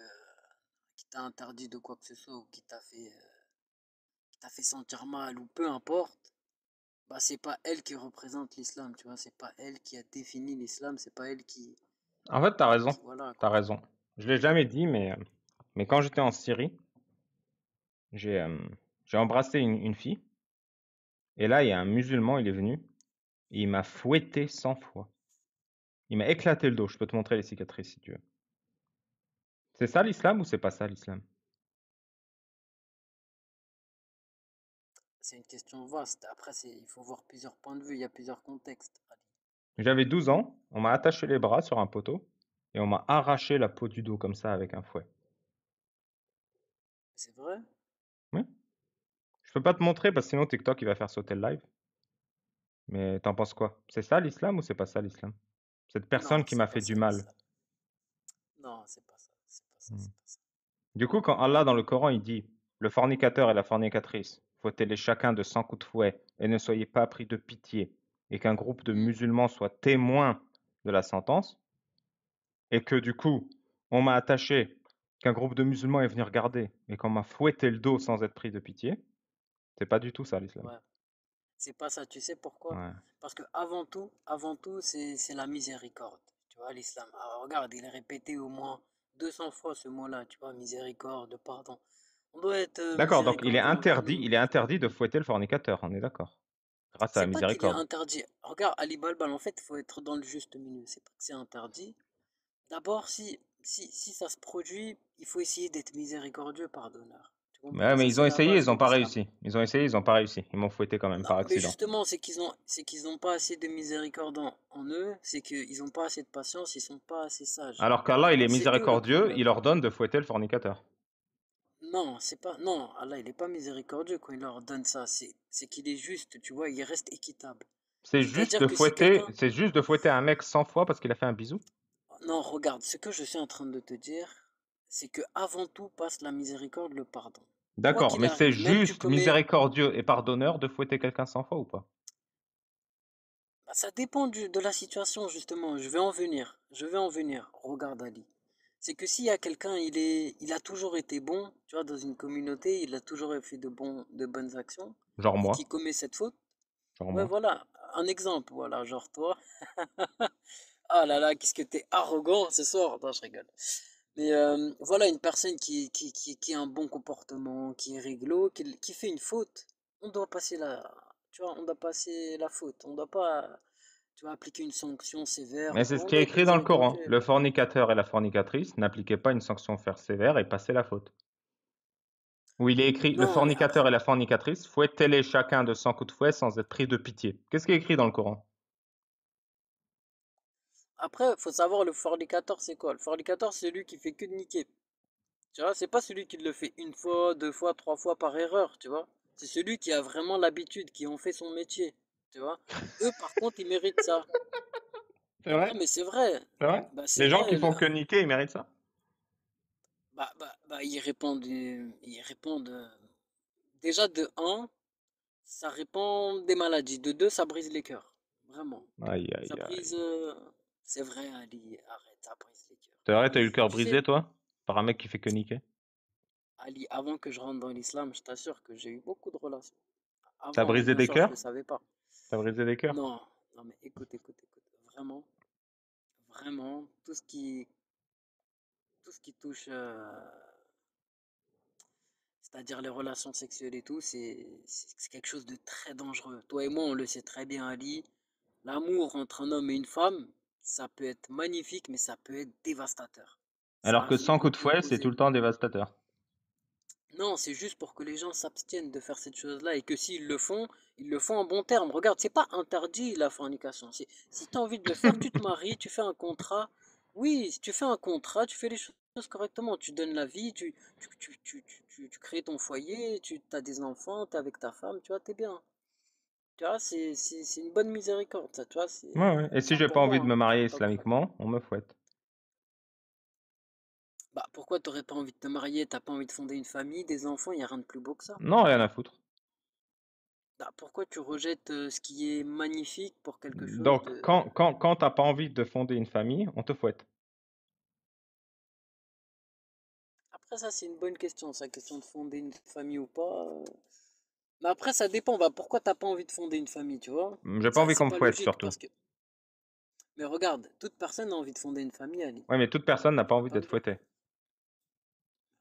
qui t'a interdit de quoi que ce soit ou qui t'a fait sentir mal ou peu importe, Bah, c'est pas elle qui représente l'islam, tu vois. C'est pas elle qui a défini l'islam. C'est pas elle En fait, t'as raison. voilà, T'as quoi. raison. Je l'ai jamais dit, mais quand j'étais en Syrie, j'ai j'ai embrassé une fille. Et là, il y a un musulman, il est venu. Et il m'a fouetté 100 fois. Il m'a éclaté le dos. Je peux te montrer les cicatrices si tu veux. C'est ça l'islam ou c'est pas ça l'islam? C'est une question vaste. Après, il faut voir plusieurs points de vue. Il y a plusieurs contextes, Ali. J'avais 12 ans. On m'a attaché les bras sur un poteau. Et on m'a arraché la peau du dos comme ça avec un fouet. C'est vrai? Oui. Je peux pas te montrer parce que sinon TikTok il va faire sauter le live. Mais t'en penses quoi? C'est ça l'islam ou c'est pas ça l'islam? Cette Non, personne qui c'est m'a pas fait du ça mal. l'islam. Non, c'est pas ça. C'est pas ça. Hmm. C'est pas ça. Du coup, quand Allah dans le Coran il dit le fornicateur et la fornicatrice, fouettez-les chacun de 100 coups de fouet et ne soyez pas pris de pitié, et qu'un groupe de Hmm. musulmans soit témoin de la sentence, et que du coup, on m'a attaché, qu'un groupe de musulmans est venu regarder, et qu'on m'a fouetté le dos sans être pris de pitié, c'est pas du tout ça l'islam. Ouais. C'est pas ça. Tu sais pourquoi? Ouais. Parce que avant tout, c'est la miséricorde. Tu vois, l'islam. Alors, regarde, il est répété au moins 200 fois ce mot-là. Tu vois, miséricorde, pardon. On doit être D'accord, donc miséricordieux envers nous. il est interdit de fouetter le fornicateur, on est d'accord. Grâce à la C'est pas qu'il est miséricorde. interdit. Regarde, Ali Balbal, en fait, il faut être dans le juste milieu. C'est pas que c'est interdit. D'abord, si ça se produit, il faut essayer d'être miséricordieux, pardonneur. Tu Ouais, comprends? mais Ça, ils ont c'est la essayé, base ils de ont pas l'islam. réussi. Ils ont essayé, ils ont pas réussi. Ils m'ont fouetté quand même Non, par mais accident. justement, c'est qu'ils n'ont pas assez de miséricorde en eux, c'est qu'ils n'ont pas assez de patience, ils sont pas assez sages. Alors qu'Allah, Tu il est vois, c'est eux le miséricordieux, problème. il ordonne de fouetter le fornicateur. Non, c'est pas. Non, Allah, il est pas miséricordieux quand il leur donne ça. C'est qu'il est juste, tu vois, il reste équitable. C'est-à-dire que si quelqu'un. C'est juste de fouetter un mec 100 fois parce qu'il a fait un bisou. Non, regarde, ce que je suis en train de te dire, c'est que avant tout passe la miséricorde, le pardon. Quoi D'accord, qu'il mais c'est arrive, même tu juste commets. miséricordieux et pardonneur de fouetter quelqu'un 100 fois ou pas? Bah, ça dépend de la situation, justement. Je vais en venir. Je vais en venir. Regarde, Ali. C'est que s'il y a quelqu'un, il a toujours été bon, tu vois, dans une communauté, il a toujours fait de bonnes actions, Genre et moi. qui commet cette faute. Genre Ouais, moi. voilà, un exemple, voilà, genre toi. Ah là là, qu'est-ce que t'es arrogant ce soir. Non, je rigole. Mais voilà, une personne qui a un bon comportement, qui est réglo, qui fait une faute, on doit passer tu vois, on doit passer la faute. On doit pas, tu vois, appliquer une sanction sévère Mais ou c'est quoi. ce On qui est doit être écrit dans le Coran. miséricordieux. Le fornicateur et la fornicatrice n'appliquaient pas une sanction faire sévère et passer la faute. Où il est écrit le Non, mais fornicateur et la fornicatrice, fouettez-les chacun de 100 coups de fouet sans être pris de pitié. Qu'est-ce qui est écrit dans le Coran? après, faut savoir le fornicateur, c'est quoi? Le fornicateur, c'est celui qui fait que de niquer. Tu vois, c'est pas celui qui le fait une fois, deux fois, trois fois par erreur, tu vois. C'est celui qui a vraiment l'habitude, qui en fait son métier, tu vois. Eux, par contre, ils méritent ça. C'est Ah, vrai? mais c'est vrai. C'est vrai? Bah, c'est Les gens qui vrai. font que niquer, ils méritent ça? Ils répondent, déjà de un, ça répond des maladies. De deux, ça brise les cœurs. Vraiment. Aïe, Ça aïe, brise. aïe. C'est vrai, Ali, arrête, ça brise les cœurs. C'est vrai, t'as eu le cœur Tu sais, brisé, toi? Par un mec qui fait que niquer? Ali, avant que je rentre dans l'islam, je t'assure que j'ai eu beaucoup de relations. T'as Avant, mais brisé bien des sûr, je cœurs? le savais pas. T'as brisé des cœurs? Non, non, mais écoute. Vraiment, vraiment, tout ce qui touche, c'est-à-dire les relations sexuelles et tout, c'est quelque chose de très dangereux. Toi et moi, on le sait très bien, Ali. L'amour entre un homme et une femme, ça peut être magnifique, mais ça peut être dévastateur. Alors Ça a que son 100 coups de côté fouet, c'est tout opposé. le temps dévastateur. Non, c'est juste pour que les gens s'abstiennent de faire cette chose-là et que s'ils le font, ils le font en bon terme. Regarde, c'est pas interdit la fornication. Si tu as envie de le faire, tu te maries, tu fais un contrat. Oui, si tu fais un contrat, tu fais les choses correctement. Tu donnes la vie, tu crées ton foyer, tu as des enfants, tu es avec ta femme, tu vois, t'es bien. Tu vois, c'est une bonne miséricorde, ça, tu vois, Ouais, ouais. Et si enfin j'ai pas pour envie moi, de hein, me marier en tant que... islamiquement, on me fouette. Bah, pourquoi t'aurais pas envie de te marier, t'as pas envie de fonder une famille, des enfants, il n'y a rien de plus beau que ça. Non, rien à foutre. Bah, pourquoi tu rejettes ce qui est magnifique pour quelque chose Donc, de... quand t'as pas envie de fonder une famille, on te fouette. Après ça, c'est une bonne question, ça, question de fonder une famille ou pas. Mais après, ça dépend. Bah, pourquoi t'as pas envie de fonder une famille, tu vois? J'ai pas envie C'est qu'on me pas fouette logique surtout. parce que. Mais regarde, toute personne a envie de fonder une famille, Ali. Ouais, mais toute personne n'a pas Tu vas envie pas me d'être dire. fouettée.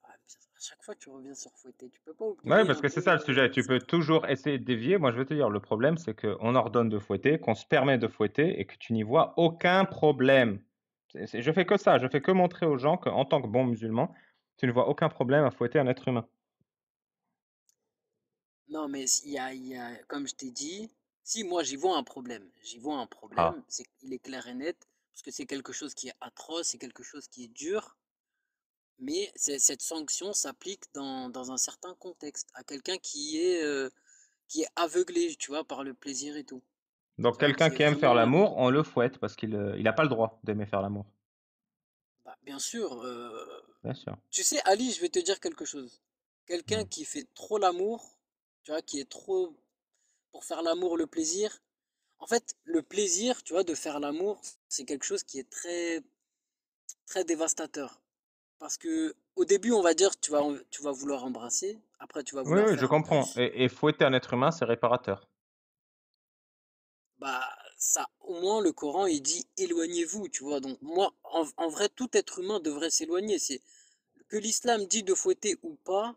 Ah, à chaque fois, tu reviens sur fouetter. Tu peux pas Ouais, oublier parce un que peu c'est ça le sujet. Tu peux toujours essayer de dévier. Moi, je veux te dire, le problème, c'est qu'on ordonne de fouetter, qu'on se permet de fouetter et que tu n'y vois aucun problème. Je fais que ça. Je fais que montrer aux gens qu'en tant que bon musulman, tu ne vois aucun problème à fouetter un être humain. Non, mais comme je t'ai dit, si moi j'y vois un problème, Ah. c'est qu'il est clair et net, parce que c'est quelque chose qui est atroce, c'est quelque chose qui est dur, mais cette sanction s'applique dans un certain contexte, à quelqu'un qui est aveuglé, tu vois, par le plaisir et tout. Donc, Tu vois, quelqu'un qui est qui aime faire vraiment, l'amour, on le fouette parce qu'il n'a pas le droit d'aimer faire l'amour. bah, bien sûr, Bien sûr. tu sais, Ali, je vais te dire quelque chose. Quelqu'un Mm. qui fait trop l'amour, tu vois, qui est trop pour faire l'amour, le plaisir. En fait, le plaisir, tu vois, de faire l'amour, c'est quelque chose qui est très, très dévastateur. Parce que au début, on va dire, tu vas vouloir embrasser, après tu vas Oui, vouloir oui, je faire comprends. plus. Et fouetter un être humain, c'est réparateur. Bah, ça, au moins, le Coran, il dit éloignez-vous, tu vois. Donc, moi, en vrai, tout être humain devrait s'éloigner. C'est que l'islam dit de fouetter ou pas,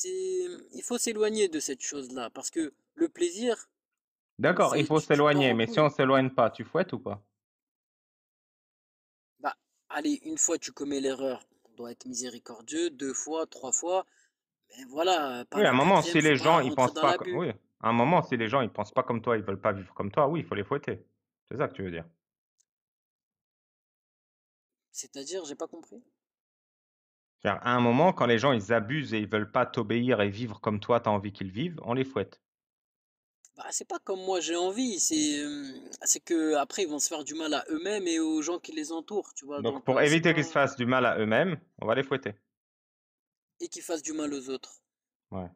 il faut s'éloigner de cette chose-là. Parce que le plaisir, D'accord, il faut tu pars s'éloigner, en mais si on couille. s'éloigne pas, tu fouettes ou pas? Bah, allez, une fois tu commets l'erreur, on doit être miséricordieux, deux fois, trois fois, mais voilà, pas Oui, à un la moment, si quatrième, faut les gens, pas ils rentrer pensent dans pas, l'abus. oui, à un moment, si les gens, ils pensent pas comme toi, ils veulent pas vivre comme toi, oui, il faut les fouetter. C'est ça que tu veux dire. C'est-à-dire, j'ai pas compris. C'est-à-dire, à un moment, quand les gens, ils abusent et ils veulent pas t'obéir et vivre comme toi, tu as envie qu'ils vivent, on les fouette. Bah, c'est pas comme moi j'ai envie, c'est que après ils vont se faire du mal à eux-mêmes et aux gens qui les entourent, tu vois. Donc, Donc pour c'est éviter qu'ils se pas fassent du mal à eux-mêmes, on va les fouetter. et qu'ils fassent du mal aux autres. Ouais.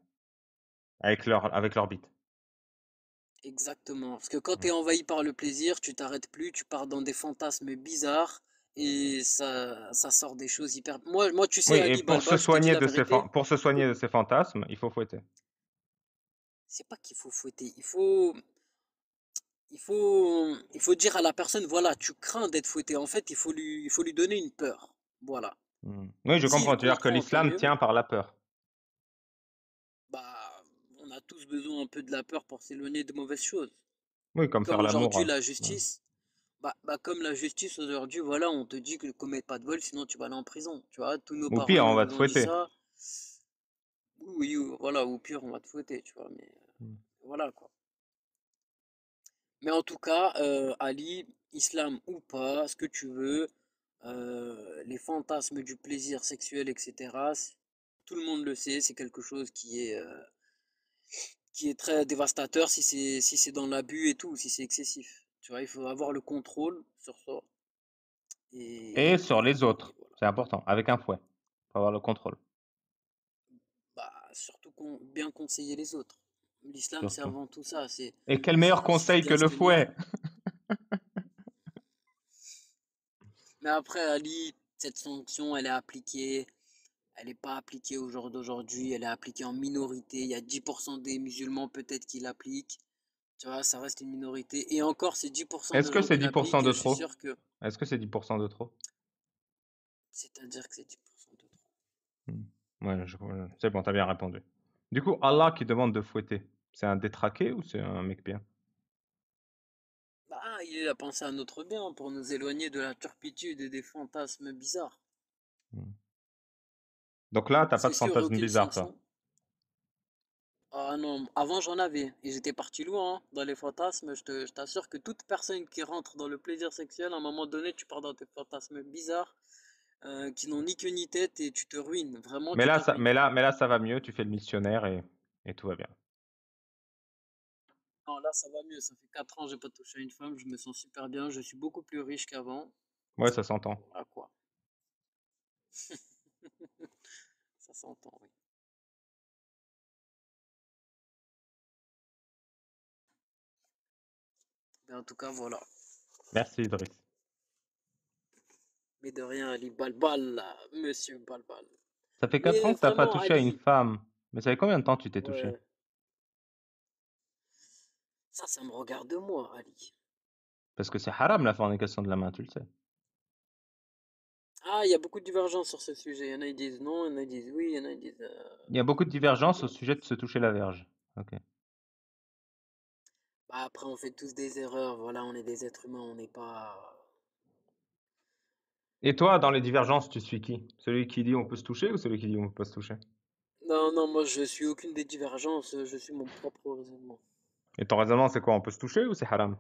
Avec leur bite. Exactement. Parce que quand Mm. t'es envahi par le plaisir, tu t'arrêtes plus, tu pars dans des fantasmes bizarres et ça sort des choses hyper. Moi, tu sais, Oui, et Ali Balba, je te dis la vérité. pour se soigner de ces fantasmes, il faut fouetter. C'est pas qu'il faut fouetter, il faut dire à la personne, voilà, tu crains d'être fouetté. En fait, il faut lui donner une peur. Voilà. Mm. Oui, je S'il comprends. Tu veux dire que comprend, tant l'islam mieux. tient par la peur. Bah, on a tous besoin un peu de la peur pour s'éloigner de mauvaises choses. Oui, comme Comme faire l'amour. aujourd'hui, Hein. la Ouais. justice. Comme la justice aujourd'hui, voilà, on te dit que ne commets pas de vol, sinon tu vas aller en prison. Tu vois, tous nos Ou parents, pire, ils on va te nous ont dit fouetter. ça. Oui, oui, voilà, ou pire, on va te fouetter, tu vois, mais Mm. voilà quoi. Mais en tout cas, Ali, islam ou pas, ce que tu veux, les fantasmes du plaisir sexuel, etc., tout le monde le sait, c'est quelque chose qui est très dévastateur si c'est dans l'abus et tout, si c'est excessif. Tu vois, il faut avoir le contrôle sur ça. Et sur les Et autres, voilà. c'est important, avec un fouet, pour avoir le contrôle, Bah, surtout bien conseiller les autres. L'islam, c'est surtout. avant tout ça. C'est Et quel meilleur il faut conseil que bien se le tenir. fouet? Mais après, Ali, cette sanction, elle est appliquée. Elle n'est pas appliquée au jour d'aujourd'hui. Elle est appliquée en minorité. Il y a 10% des musulmans peut-être qui l'appliquent. Tu vois, ça reste une minorité. Et encore, ces 10% Est-ce de que gens c'est qui 10% l'appliquent, de je suis trop? sûr que. Est-ce que c'est 10% de trop? C'est-à-dire que c'est 10% de trop. Hmm. Ouais, c'est bon, t'as bien répondu. Du coup, Allah qui demande de fouetter, c'est un détraqué ou c'est un mec bien? Bah, il a pensé à notre bien pour nous éloigner de la turpitude et des fantasmes bizarres. Hmm. Donc là, t'as Parce pas que de s'il n'y aurait fantasme aucune bizarre, toi. sanction. Ah non, avant j'en avais. Et j'étais parti loin hein, dans les fantasmes. Je t'assure que toute personne qui rentre dans le plaisir sexuel, à un moment donné, tu pars dans des fantasmes bizarres qui n'ont ni queue ni tête et tu te ruines. Vraiment, Mais tu là, te ruines. ça va mieux, tu fais le missionnaire et tout va bien. Non, là, ça va mieux. Ça fait 4 ans que j'ai pas touché à une femme. Je me sens super bien. Je suis beaucoup plus riche qu'avant. Ouais, ça s'entend. Voilà quoi. Ça s'entend, oui. Mais en tout cas, voilà. Merci, Idriss. Mais de rien, Ali Balbal, là, monsieur Balbal. Ça fait 4 ans Mais que t'as pas vraiment, touché à une Ali, femme. Mais ça fait combien de temps que tu t'es touché? ouais. Ça me regarde moi, Ali. Parce que c'est haram la fornication de la main, tu le sais. Ah, il y a beaucoup de divergences sur ce sujet. Il y en a qui disent non, il y en a qui disent oui, il y en a qui disent... Il y a beaucoup de divergences au sujet de se toucher la verge. Ok. Bah, après, on fait tous des erreurs. Voilà, on est des êtres humains, on n'est pas... Et toi, dans les divergences, tu suis qui? Celui qui dit on peut se toucher ou celui qui dit on peut pas se toucher? Non, non, moi, je suis aucune des divergences. Je suis mon propre raisonnement. Et ton raisonnement, c'est quoi? On peut se toucher ou c'est haram?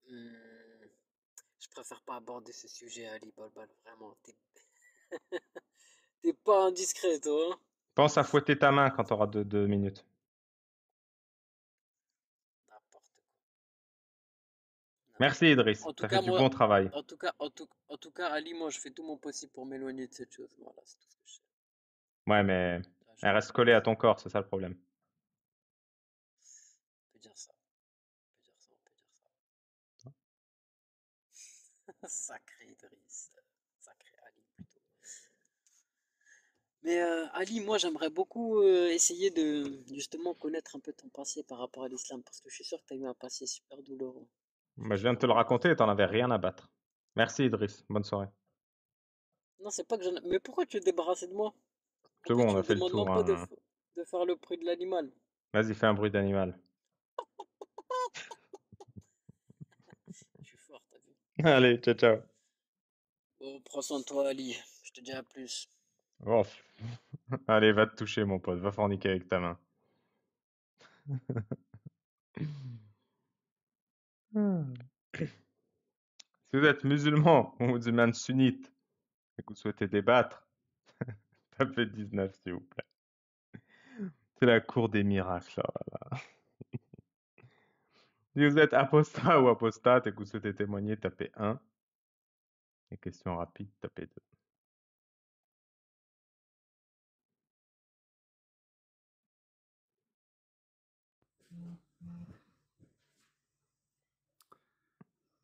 Hmm, je préfère pas aborder ce sujet, Ali Balbal. Vraiment, t'es pas indiscret, toi, hein. Pense à fouetter ta main quand tu auras 2 minutes. N'importe quoi. Merci Idriss, En tout tu as fait cas, du moi, bon travail. en tout cas, Ali, moi, je fais tout mon possible pour m'éloigner de cette chose. Voilà, c'est tout ce que je sais. Ouais, mais Ah, elle reste collée à ton corps, c'est ça le problème. on peut dire ça. On peut dire ça, on peut dire ça. Sacré Idriss. Sacré Ali, plutôt. Mais Ali, moi, j'aimerais beaucoup essayer de justement connaître un peu ton passé par rapport à l'islam, parce que je suis sûr que tu as eu un passé super douloureux. Bah, je viens de Super te le douloureux. raconter et t'en avais rien à battre. Merci Idriss, bonne soirée. Non, c'est pas que j'en ai... Mais pourquoi tu te débarrasser de moi? En C'est plus, bon, on tu a me fait le demandes même tour, pas hein. de faire le bruit de l'animal. Vas-y, fais un bruit d'animal. Je suis fort, t'as vu. Allez, ciao, ciao. Bon, prends soin de toi, Ali. Je te dis à plus. Oh. Allez, va te toucher, mon pote, va forniquer avec ta main. Si vous êtes musulman ou musulmane sunnite et que vous souhaitez débattre, tapez 19, s'il vous plaît. C'est la cour des miracles. Oh là là. Si vous êtes apostat ou apostate et que vous souhaitez témoigner, tapez 1. Les questions rapides, tapez 2.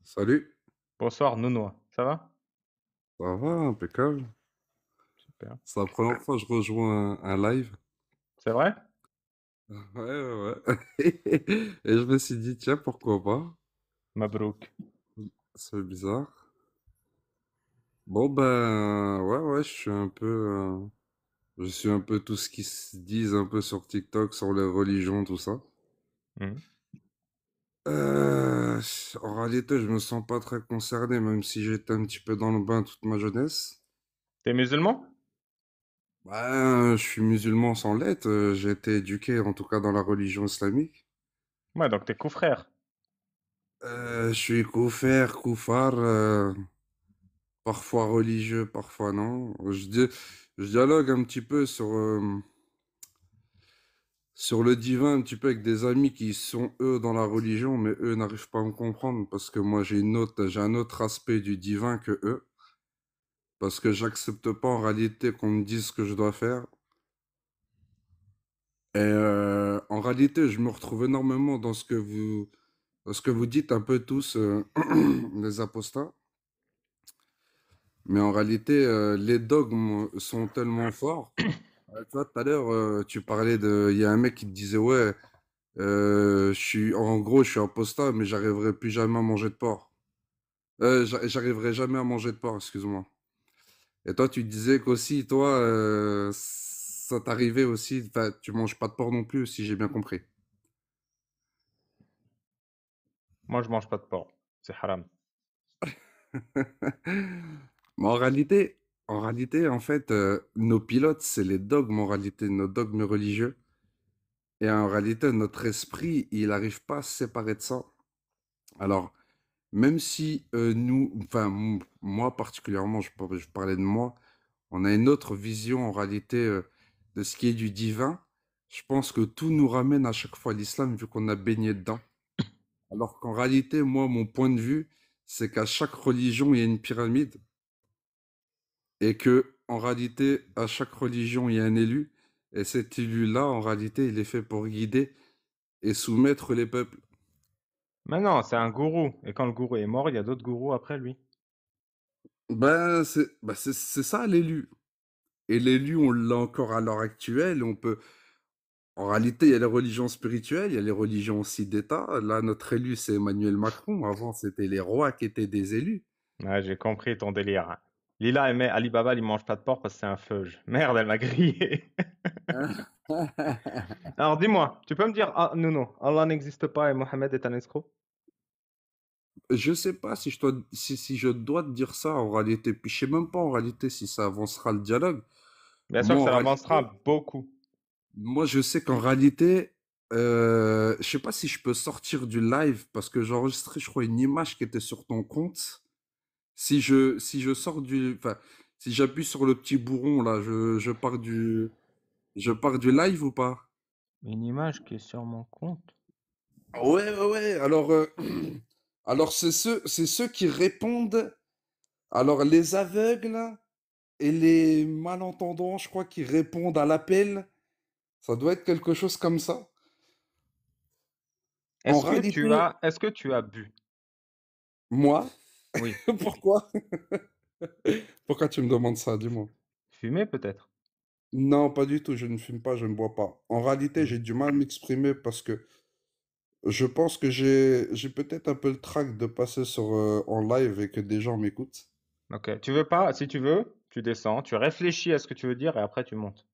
Salut, Bonsoir, Nounois. Ça va? ça va, impeccable. Super. C'est la première fois que je rejoins un live. C'est vrai? Ouais, ouais, ouais. Et je me suis dit, tiens, pourquoi pas? Mabrouk. C'est bizarre. Bon, ben, ouais, ouais, je suis un peu tout ce qui se dit un peu sur TikTok, sur les religions, tout ça. Mhm. Euh, En réalité, je me sens pas très concerné, même si j'étais un petit peu dans le bain toute ma jeunesse. T'es musulman? Ben, je suis musulman sans l'être, j'ai été éduqué en tout cas dans la religion islamique. Ouais, donc t'es frère. Je suis koufar, parfois religieux, parfois non. Je dialogue un petit peu sur le divin, un petit peu avec des amis qui sont eux dans la religion, mais eux n'arrivent pas à me comprendre parce que moi j'ai un autre aspect du divin que eux, parce que j'accepte pas en réalité qu'on me dise ce que je dois faire. Et en réalité, je me retrouve énormément dans ce que vous dites un peu tous, les apostats. Mais en réalité, les dogmes sont tellement forts. Tu vois, tout à l'heure, tu parlais de. Il y a un mec qui te disait, ouais, en gros, je suis apostat, mais j'arriverai plus jamais à manger de porc. J'arriverai jamais à manger de porc, excuse-moi. Et toi, tu disais qu'aussi, toi, ça t'arrivait aussi, enfin, tu manges pas de porc non plus, si j'ai bien compris. Moi, je mange pas de porc. C'est haram. Mais en réalité, en fait, nos pilotes, c'est les dogmes, en réalité, nos dogmes religieux. Et en réalité, notre esprit, il n'arrive pas à se séparer de ça. Alors, même si moi particulièrement, je parlais de moi, on a une autre vision en réalité de ce qui est du divin. Je pense que tout nous ramène à chaque fois à l'islam vu qu'on a baigné dedans. Alors qu'en réalité, moi, mon point de vue, c'est qu'à chaque religion, il y a une pyramide et que en réalité, à chaque religion, il y a un élu. Et cet élu-là, en réalité, il est fait pour guider et soumettre les peuples. Mais non, c'est un gourou. Et quand le gourou est mort, il y a d'autres gourous après lui. C'est ça l'élu. Et l'élu, on l'a encore à l'heure actuelle. En réalité, il y a les religions spirituelles, il y a les religions aussi d'État. Là, notre élu, c'est Emmanuel Macron. Avant, c'était les rois qui étaient des élus. Ouais, j'ai compris ton délire. Lila aimait Alibaba, il mange pas de porc parce que c'est un feuge. Merde, elle m'a grillé. Alors dis-moi, tu peux me dire, ah non, non, Allah n'existe pas et Mohammed est un escroc? Je sais pas si je dois te dire ça en réalité. Puis je sais même pas en réalité si ça avancera le dialogue. Bien sûr que Moi, en ça réalité, avancera beaucoup. moi, je sais qu'en réalité, je sais pas si je peux sortir du live parce que j'ai enregistré, je crois, une image qui était sur ton compte. Si je sors enfin, si j'appuie sur le petit bourron là, je pars du live ou pas? Une image qui est sur mon compte. Ouais, ouais, ouais. Alors c'est ceux qui répondent. Alors les aveugles et les malentendants, je crois, qui répondent à l'appel. Ça doit être quelque chose comme ça. En réalité, Est-ce que tu as bu? moi, Oui. pourquoi? Pourquoi tu me demandes ça? Dis-moi. Fumé peut-être? Non, pas du tout. Je ne fume pas, je ne bois pas. En réalité, Hmm. j'ai du mal à m'exprimer parce que je pense que j'ai peut-être un peu le trac de passer en live et que des gens m'écoutent. Ok. Tu veux pas? Si tu veux, tu descends, tu réfléchis à ce que tu veux dire et après tu montes.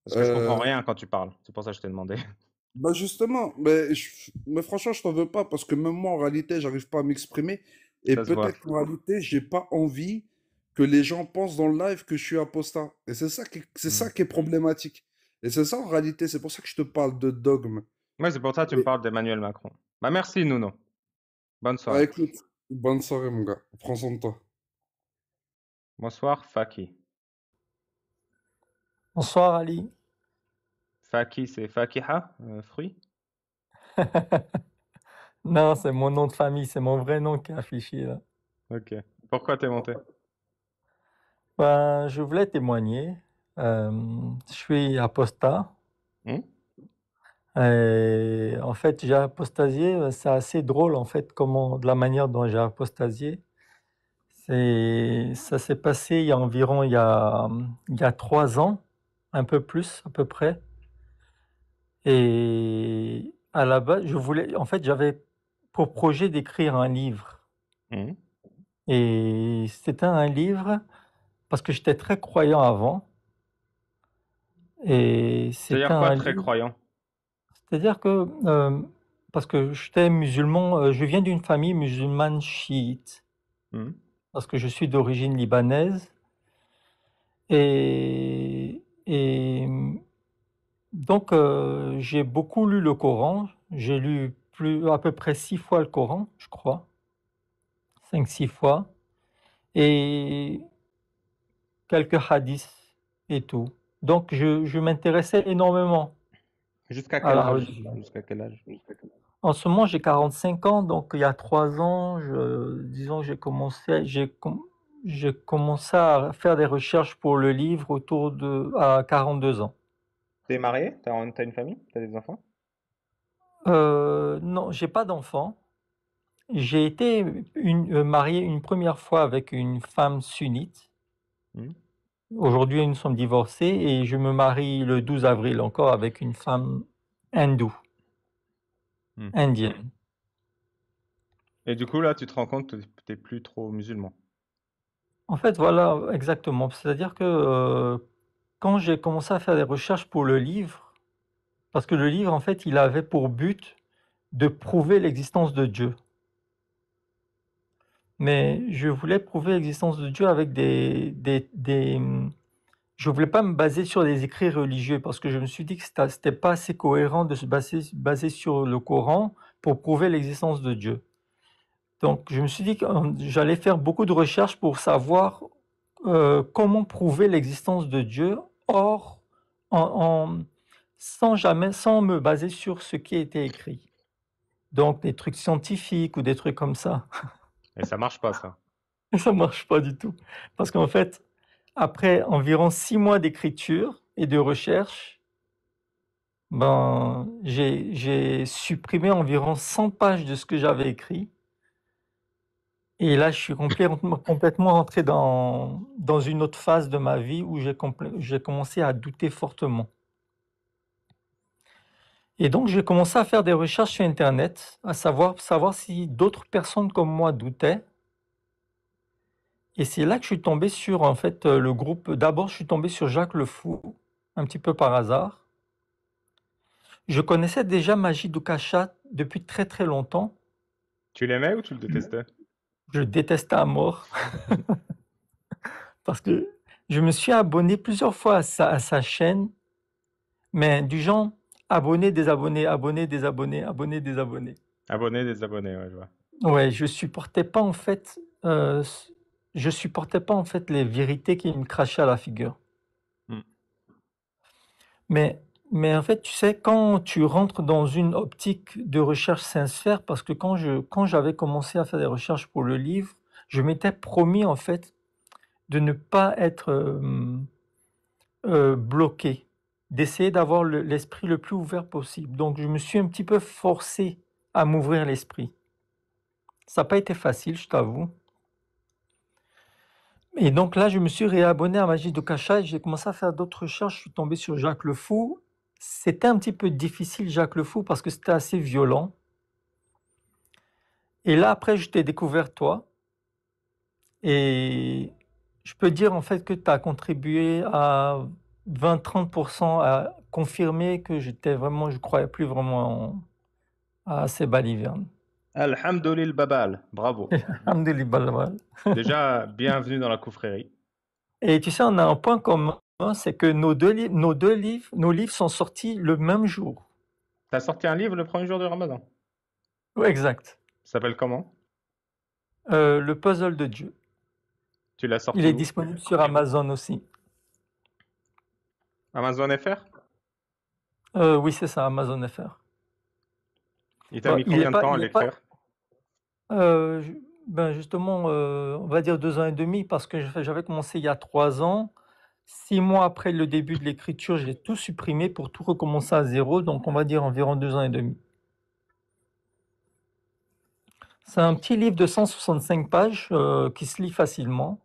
Parce que je comprends Euh, rien quand tu parles. C'est pour ça que je t'ai demandé. Bah justement, mais franchement, je t'en veux pas parce que même moi, en réalité, j'arrive pas à m'exprimer. Et Ça se voit. peut-être qu'en réalité, j'ai pas envie que les gens pensent dans le live que je suis apostat. Et c'est Hmm. ça qui est problématique. Et c'est ça en réalité, c'est pour ça que je te parle de dogme. Ouais, c'est pour ça que tu me Et, parles d'Emmanuel Macron. Bah merci, Nuno. Bonne bah soirée. écoute, bonne soirée mon gars. Prends soin de toi. Bonsoir, Faki. Bonsoir Ali. Faki, c'est Fakiha, fruit? Non, c'est mon nom de famille, c'est mon vrai nom qui est affiché là. Ok. Pourquoi t'es monté? Ben, je voulais témoigner. Je suis apostat. Hmm. Et en fait, j'ai apostasié. C'est assez drôle en fait, de la manière dont j'ai apostasié. Ça s'est passé il y a 3 ans, un peu plus à peu près. Et à la base, en fait, j'avais pour projet d'écrire un livre. Hmm. Et c'était un livre parce que j'étais très croyant avant. Et c'était C'est-à-dire quoi un très livre, croyant? c'est-à-dire que parce que j'étais musulman, je viens d'une famille musulmane chiite, Hmm. parce que je suis d'origine libanaise. Et donc j'ai beaucoup lu le Coran. J'ai lu à peu près 6 fois le Coran, je crois, 5, 6 fois, et quelques hadiths et tout. Donc je m'intéressais énormément Jusqu'à à quel la âge? religion. Jusqu'à quel âge? En ce moment, j'ai 45 ans, donc il y a 3 ans, disons que j'ai commencé à faire des recherches pour le livre à 42 ans. T'es marié? T'as une famille? T'as des enfants? Non, j'ai pas d'enfant. J'ai été marié une première fois avec une femme sunnite. Hmm. Aujourd'hui, nous sommes divorcés et je me marie le 12 avril encore avec une femme hindoue, Hmm. indienne. Et du coup, là, tu te rends compte que t'es plus trop musulman. En fait, voilà, exactement. C'est-à-dire que quand j'ai commencé à faire des recherches pour le livre, parce que le livre, en fait, il avait pour but de prouver l'existence de Dieu. Mais je voulais prouver l'existence de Dieu avec je voulais pas me baser sur des écrits religieux parce que je me suis dit que c'était pas assez cohérent de se baser sur le Coran pour prouver l'existence de Dieu. Donc, je me suis dit que j'allais faire beaucoup de recherches pour savoir comment prouver l'existence de Dieu, en, sans me baser sur ce qui a été écrit. Donc, des trucs scientifiques ou des trucs comme ça. Et ça marche pas, ça. Et ça marche pas du tout. Parce qu'en fait, après environ 6 mois d'écriture et de recherche, ben, j'ai supprimé environ 100 pages de ce que j'avais écrit. Et là, je suis complètement entré dans une autre phase de ma vie où j'ai commencé à douter fortement. Et donc, j'ai commencé à faire des recherches sur Internet, à savoir si d'autres personnes comme moi doutaient. Et c'est là que je suis tombé sur, en fait, le groupe. D'abord, je suis tombé sur Jacques Le Fou, un petit peu par hasard. Je connaissais déjà Majid Oukachat depuis très très longtemps. Tu l'aimais ou tu le détestais? Je le détestais à mort parce que je me suis abonné plusieurs fois à sa chaîne, mais du genre abonné, désabonné, abonné, désabonné, abonné, désabonné. Abonné, désabonné, ouais, je vois. Ouais, je supportais pas en fait les vérités qui me crachaient à la figure. Hmm. Mais, mais en fait, tu sais, quand tu rentres dans une optique de recherche sincère, parce que quand j'avais commencé à faire des recherches pour le livre, je m'étais promis en fait de ne pas être bloqué, d'essayer d'avoir l'esprit le plus ouvert possible. Donc, je me suis un petit peu forcé à m'ouvrir l'esprit. Ça n'a pas été facile, je t'avoue. Et donc là, je me suis réabonné à Majid Oukachat et j'ai commencé à faire d'autres recherches. Je suis tombé sur Jacques Le Fou. C'était un petit peu difficile, Jacques Le Fou, parce que c'était assez violent. Et là, après, je t'ai découvert toi. Et je peux dire en fait que tu as contribué à 20-30% à confirmer que je croyais plus vraiment à ces balivernes. Alhamdoulilah Babal, bravo. Alhamdoulilah. Déjà, bienvenue dans la confrérie. Et tu sais, on a un point commun, c'est que nos livres sont sortis le même jour. T'as sorti un livre le premier jour du Ramadan. Ouais, exact. Ça s'appelle comment? Le puzzle de Dieu. Tu l'as Il sorti est où? disponible sur Amazon aussi. Amazon FR? Oui, c'est ça, Amazon FR. Il t'a Bon, mis combien de temps à il est pas, l'écrire? ben justement, on va dire 2 ans et demi, parce que j'avais commencé il y a 3 ans. 6 mois après le début de l'écriture, j'ai tout supprimé pour tout recommencer à zéro, donc on va dire environ 2 ans et demi. C'est un petit livre de 165 pages qui se lit facilement.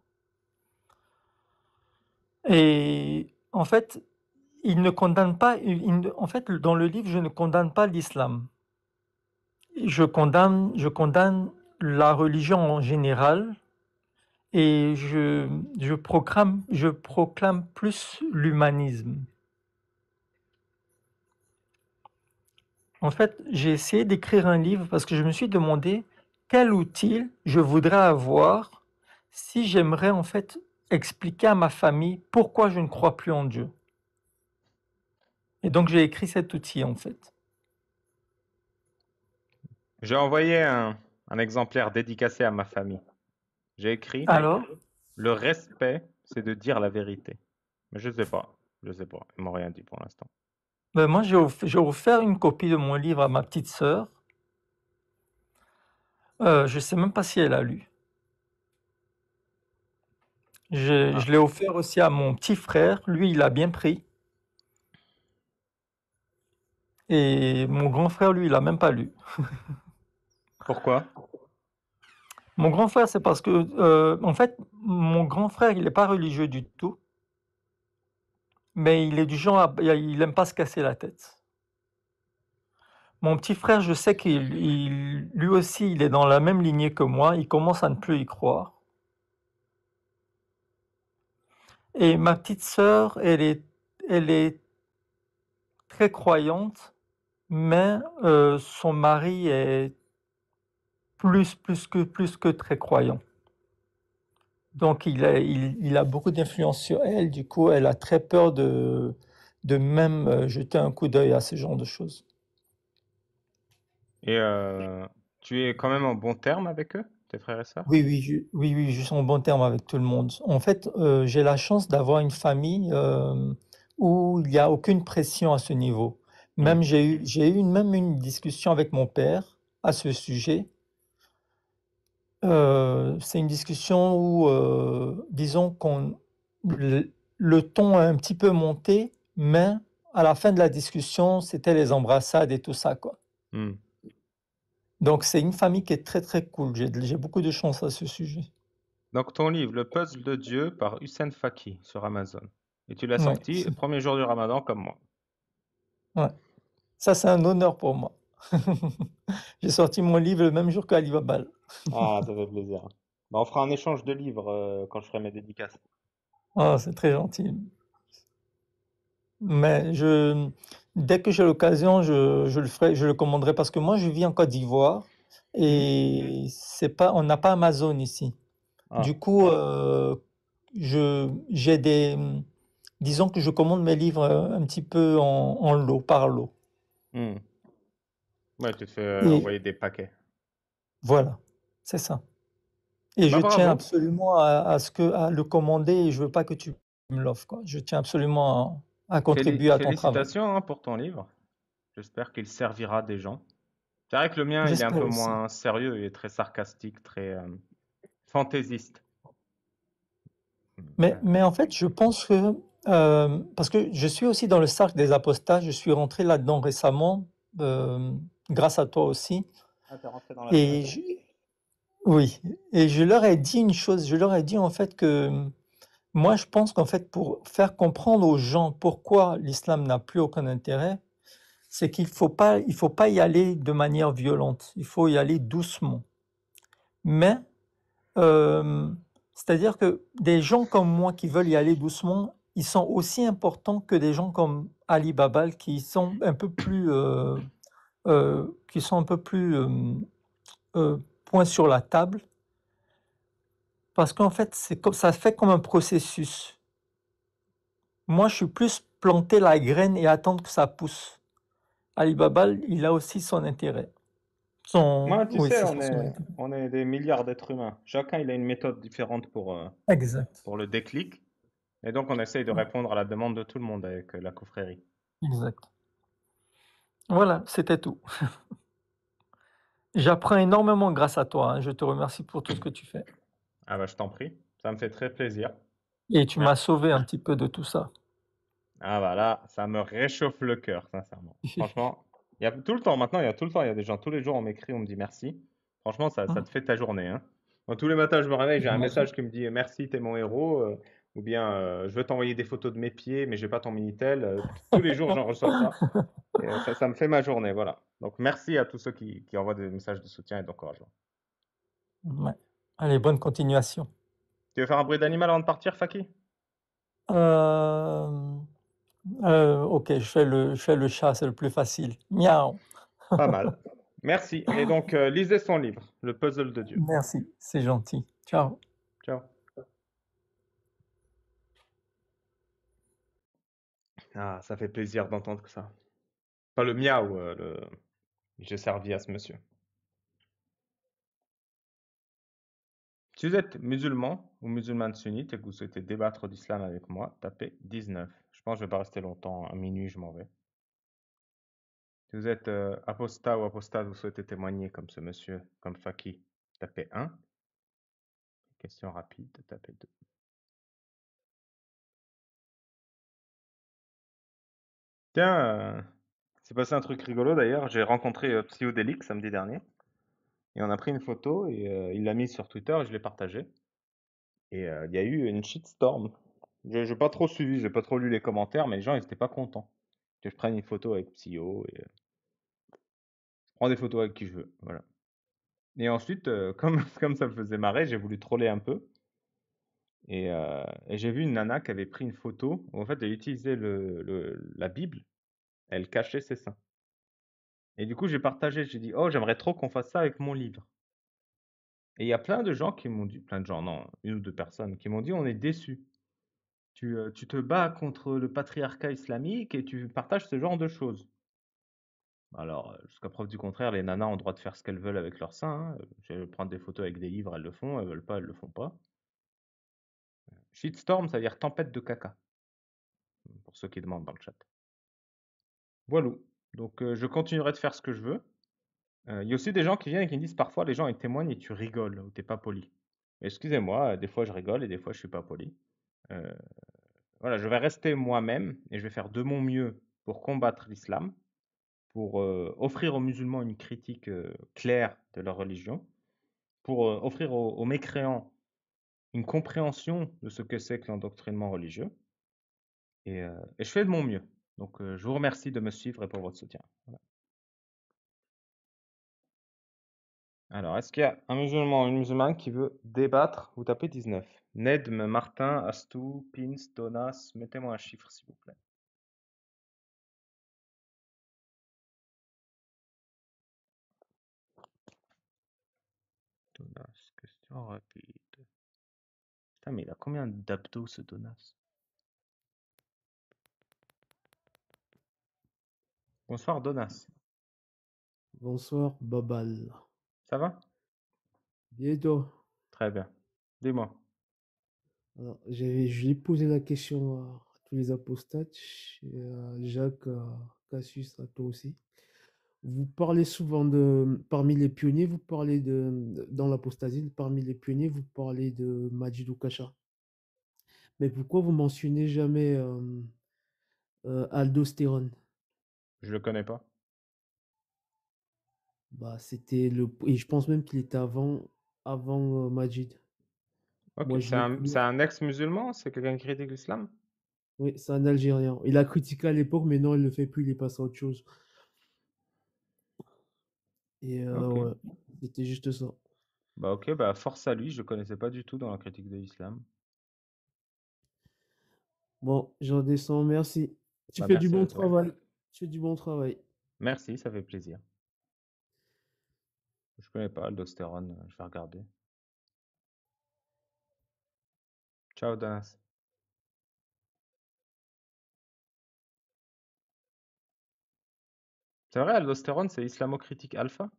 Et en fait, il ne condamne pas. En fait, dans le livre, je ne condamne pas l'islam. Je condamne la religion en général et je proclame plus l'humanisme. En fait, j'ai essayé d'écrire un livre parce que je me suis demandé quel outil je voudrais avoir si j'aimerais en fait expliquer à ma famille pourquoi je ne crois plus en Dieu. Et donc j'ai écrit cet outil en fait. J'ai envoyé un exemplaire dédicacé à ma famille. J'ai écrit Alors, le respect, c'est de dire la vérité. Mais je sais pas. Ils m'ont rien dit pour l'instant. ben moi j'ai offert une copie de mon livre à ma petite sœur. Je sais même pas si elle a lu. Ah, Je l'ai offert aussi à mon petit frère. Lui, il a bien pris. Et mon grand frère, lui, il a même pas lu. pourquoi? Mon grand frère, c'est parce que, en fait, mon grand frère, il n'est pas religieux du tout, mais il est du genre, il aime pas se casser la tête. Mon petit frère, je sais lui aussi, il est dans la même lignée que moi. Il commence à ne plus y croire. Et ma petite sœur, elle est très croyante, mais son mari est plus que très croyant. Donc il a beaucoup d'influence sur elle. Du coup, elle a très peur de même jeter un coup d'œil à ce genre de choses. Et tu es quand même en bon terme avec eux, tes frères et sœurs? Oui, je suis en bon terme avec tout le monde. En fait, j'ai la chance d'avoir une famille où il n'y a aucune pression à ce niveau. Même j'ai eu même une discussion avec mon père à ce sujet. C'est une discussion où, disons le ton a un petit peu monté, mais à la fin de la discussion, c'était les embrassades et tout ça, quoi. Hmm. Donc c'est une famille qui est très, très cool. J'ai beaucoup de chance à ce sujet. Donc ton livre, Le puzzle de Dieu par Hussein Faki sur Amazon. Et tu l'as Ouais, sorti le premier jour du Ramadan comme moi. ouais. Ça, c'est un honneur pour moi. J'ai sorti mon livre le même jour qu'Ali Babal. Ah, ça fait plaisir. Bah, on fera un échange de livres quand je ferai mes dédicaces. Ah, c'est très gentil. Mais dès que j'ai l'occasion, je le ferai, je le commanderai parce que moi, je vis en Côte d'Ivoire et on n'a pas Amazon ici. Ah, Du coup, j'ai disons que je commande mes livres un petit peu en lot, par lot. hmm. Ouais, tu te fais Et envoyer des paquets. voilà, c'est ça. Et Bah, je tiens bravo. absolument à le commander et je veux pas que tu me l'offres, quoi. Je tiens absolument à contribuer à ton travail. Félicitations hein, pour ton livre. J'espère qu'il servira des gens. C'est vrai que le mien, il est un J'espère peu aussi. moins sérieux, il est très sarcastique, très fantaisiste. Mais en fait, je pense que, parce que je suis aussi dans le cercle des apostats, je suis rentré là-dedans récemment, grâce à toi aussi. Ah, t'es rentré dans la Et secte. oui, et je leur ai dit une chose, je leur ai dit en fait que moi, je pense qu'en fait, pour faire comprendre aux gens pourquoi l'islam n'a plus aucun intérêt, c'est il faut pas y aller de manière violente, il faut y aller doucement. Mais euh, c'est-à-dire que des gens comme moi qui veulent y aller doucement, ils sont aussi importants que des gens comme Ali Babal qui sont un peu plus, qui sont un peu plus point sur la table, parce qu'en fait, ça fait comme un processus. Moi, je suis plus planter la graine et attendre que ça pousse. Ali Babal, il a aussi son intérêt. Moi, tu Oui, sais, c'est ça, son intérêt. on est des milliards d'êtres humains. Chacun, il a une méthode différente Exact, pour le déclic. Et donc, on essaye de répondre à la demande de tout le monde avec la confrérie. exact. Voilà, c'était tout. J'apprends énormément grâce à toi, hein. Je te remercie pour tout ce que tu fais. Ah bah, je t'en prie. Ça me fait très plaisir. Et tu m'as Merci. sauvé un petit peu de tout ça. Ah bah là, ça me réchauffe le cœur, sincèrement. Franchement, il y a tout le temps, maintenant, il y a tout le temps, il y a des gens, tous les jours, on m'écrit, on me dit merci. Franchement, ça te fait ta journée, hein. Moi, tous les matins, je me réveille, j'ai un J'imagine. message qui me dit merci, t'es mon héros. Ou bien, je veux t'envoyer des photos de mes pieds, mais j'ai pas ton Minitel. Tous les jours, j'en reçois ça. Et ça me fait ma journée, voilà. Donc, merci à tous ceux qui envoient des messages de soutien et d'encouragement. Ouais. Allez, bonne continuation. Tu veux faire un bruit d'animal avant de partir, Faki? Euh, ok, je fais le chat, c'est le plus facile. Miaou. Pas mal. Merci. Et donc, lisez son livre, Le puzzle de Dieu. Merci, c'est gentil. Ciao. Ciao. Ah, ça fait plaisir d'entendre ça. Pas le miaou, j'ai servi à ce monsieur. Si vous êtes musulman ou musulmane sunnite et que vous souhaitez débattre d'islam avec moi, tapez 19. Je pense que je vais pas rester longtemps, à minuit, je m'en vais. Si vous êtes apostat ou apostate, vous souhaitez témoigner comme ce monsieur, comme Faki, tapez 1. Question rapide, tapez 2. Tiens, c'est passé un truc rigolo d'ailleurs. J'ai rencontré Psyodélique samedi dernier. Et on a pris une photo et il l'a mise sur Twitter et je l'ai partagée. Et il y a eu une shitstorm. J'ai pas trop suivi, j'ai pas trop lu les commentaires, mais les gens ils étaient pas contents que je prenne une photo avec Psyo et je prends des photos avec qui je veux, voilà. Et ensuite, comme ça me faisait marrer, j'ai voulu troller un peu et j'ai vu une nana qui avait pris une photo où en fait elle utilisait la Bible, elle cachait ses seins. Et du coup j'ai partagé, j'ai dit oh j'aimerais trop qu'on fasse ça avec mon livre. Et il y a plein de gens qui m'ont dit, plein de gens, non, une ou deux personnes qui m'ont dit on est déçus. Tu te bats contre le patriarcat islamique et tu partages ce genre de choses. Alors, jusqu'à preuve du contraire, les nanas ont le droit de faire ce qu'elles veulent avec leurs seins, hein. Elles veulent prendre des photos avec des livres, elles le font. Elles veulent pas, elles le font pas. Shitstorm, ça veut dire tempête de caca, pour ceux qui demandent dans le chat. Voilà. Donc, je continuerai de faire ce que je veux. Il y a aussi des gens qui viennent et qui me disent parfois, les gens ils témoignent et tu rigoles ou t'es pas poli. Excusez-moi, des fois je rigole et des fois je suis pas poli. Euh, voilà, je vais rester moi-même et je vais faire de mon mieux pour combattre l'islam, pour offrir aux musulmans une critique claire de leur religion, pour offrir aux mécréants une compréhension de ce que c'est que l'endoctrinement religieux. Et je fais de mon mieux. Donc, je vous remercie de me suivre et pour votre soutien. Voilà. Alors, est-ce qu'il y a un musulman ou une musulmane qui veut débattre? Vous tapez 19. Nedm, Martin, Astou, Pins, Donas, mettez-moi un chiffre s'il vous plaît. Donas, question rapide. Putain, mais il a combien d'abdos ce Donas? Bonsoir Donas. Bonsoir, Babal. Ça va? Bien et toi? Très bien. Dis-moi. Alors, je l'ai posé la question à tous les apostates, et à Jacques, à Cassius, à toi aussi. Vous parlez souvent parmi les pionniers, vous parlez dans l'apostasie, parmi les pionniers, vous parlez de Majid Kasha. Mais pourquoi vous mentionnez jamais Aldostérone? Je le connais pas. Bah, et je pense même qu'il était avant Majid. Ok, Moi, je l'ai connu. c'est un ex-musulman? C'est quelqu'un qui critique l'islam? Oui, c'est un Algérien. Il a critiqué à l'époque, mais non, il ne le fait plus, il est passé à autre chose. Et Ok. ouais, c'était juste ça. Bah ok, bah force à lui, je le connaissais pas du tout dans la critique de l'islam. Bon, j'en descends, merci. Tu Bah fais du merci bon à toi. travail. Tu fais du bon travail. Merci, ça fait plaisir. Je connais pas l'aldostérone, je vais regarder. Ciao Danas. C'est vrai, aldostérone, c'est islamo-critique alpha?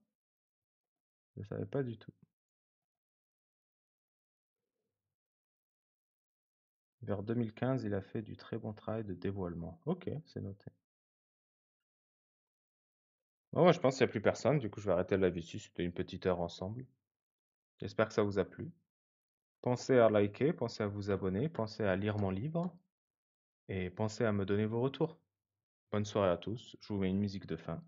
Je savais pas du tout. Vers 2015, il a fait du très bon travail de dévoilement. Ok, c'est noté. Bon, moi, je pense qu'il n'y a plus personne, du coup, je vais arrêter la ici. C'était une petite heure ensemble. J'espère que ça vous a plu. Pensez à liker, pensez à vous abonner, pensez à lire mon livre et pensez à me donner vos retours. Bonne soirée à tous. Je vous mets une musique de fin.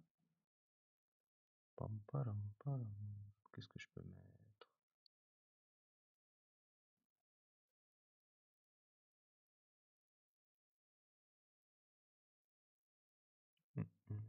Pam, param, param. Qu'est-ce que je peux mettre? Hum, hum.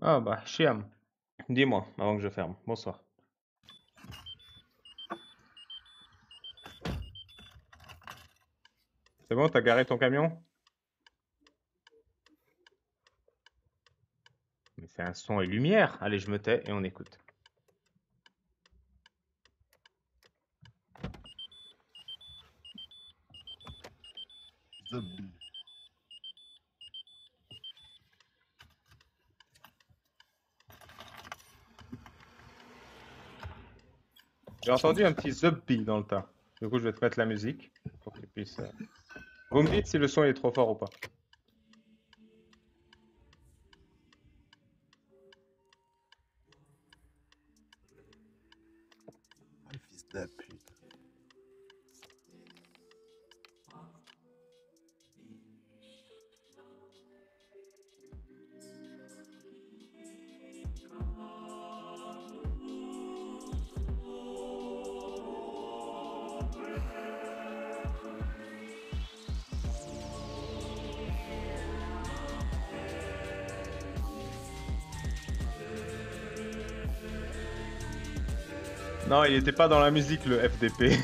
Ah bah, Chiam, dis-moi avant que je ferme. Bonsoir. C'est bon, t'as garé ton camion? Mais c'est un son et lumière. Allez, je me tais et on écoute. J'ai entendu un petit zubbi dans le tas. Du coup, je vais te mettre la musique pour que tu puisses. Vous me dites si le son est trop fort ou pas. Fils de pute. Non, il était pas dans la musique, le FDP.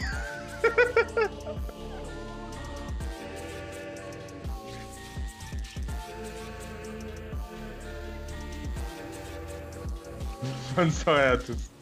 Bonne soirée à tous.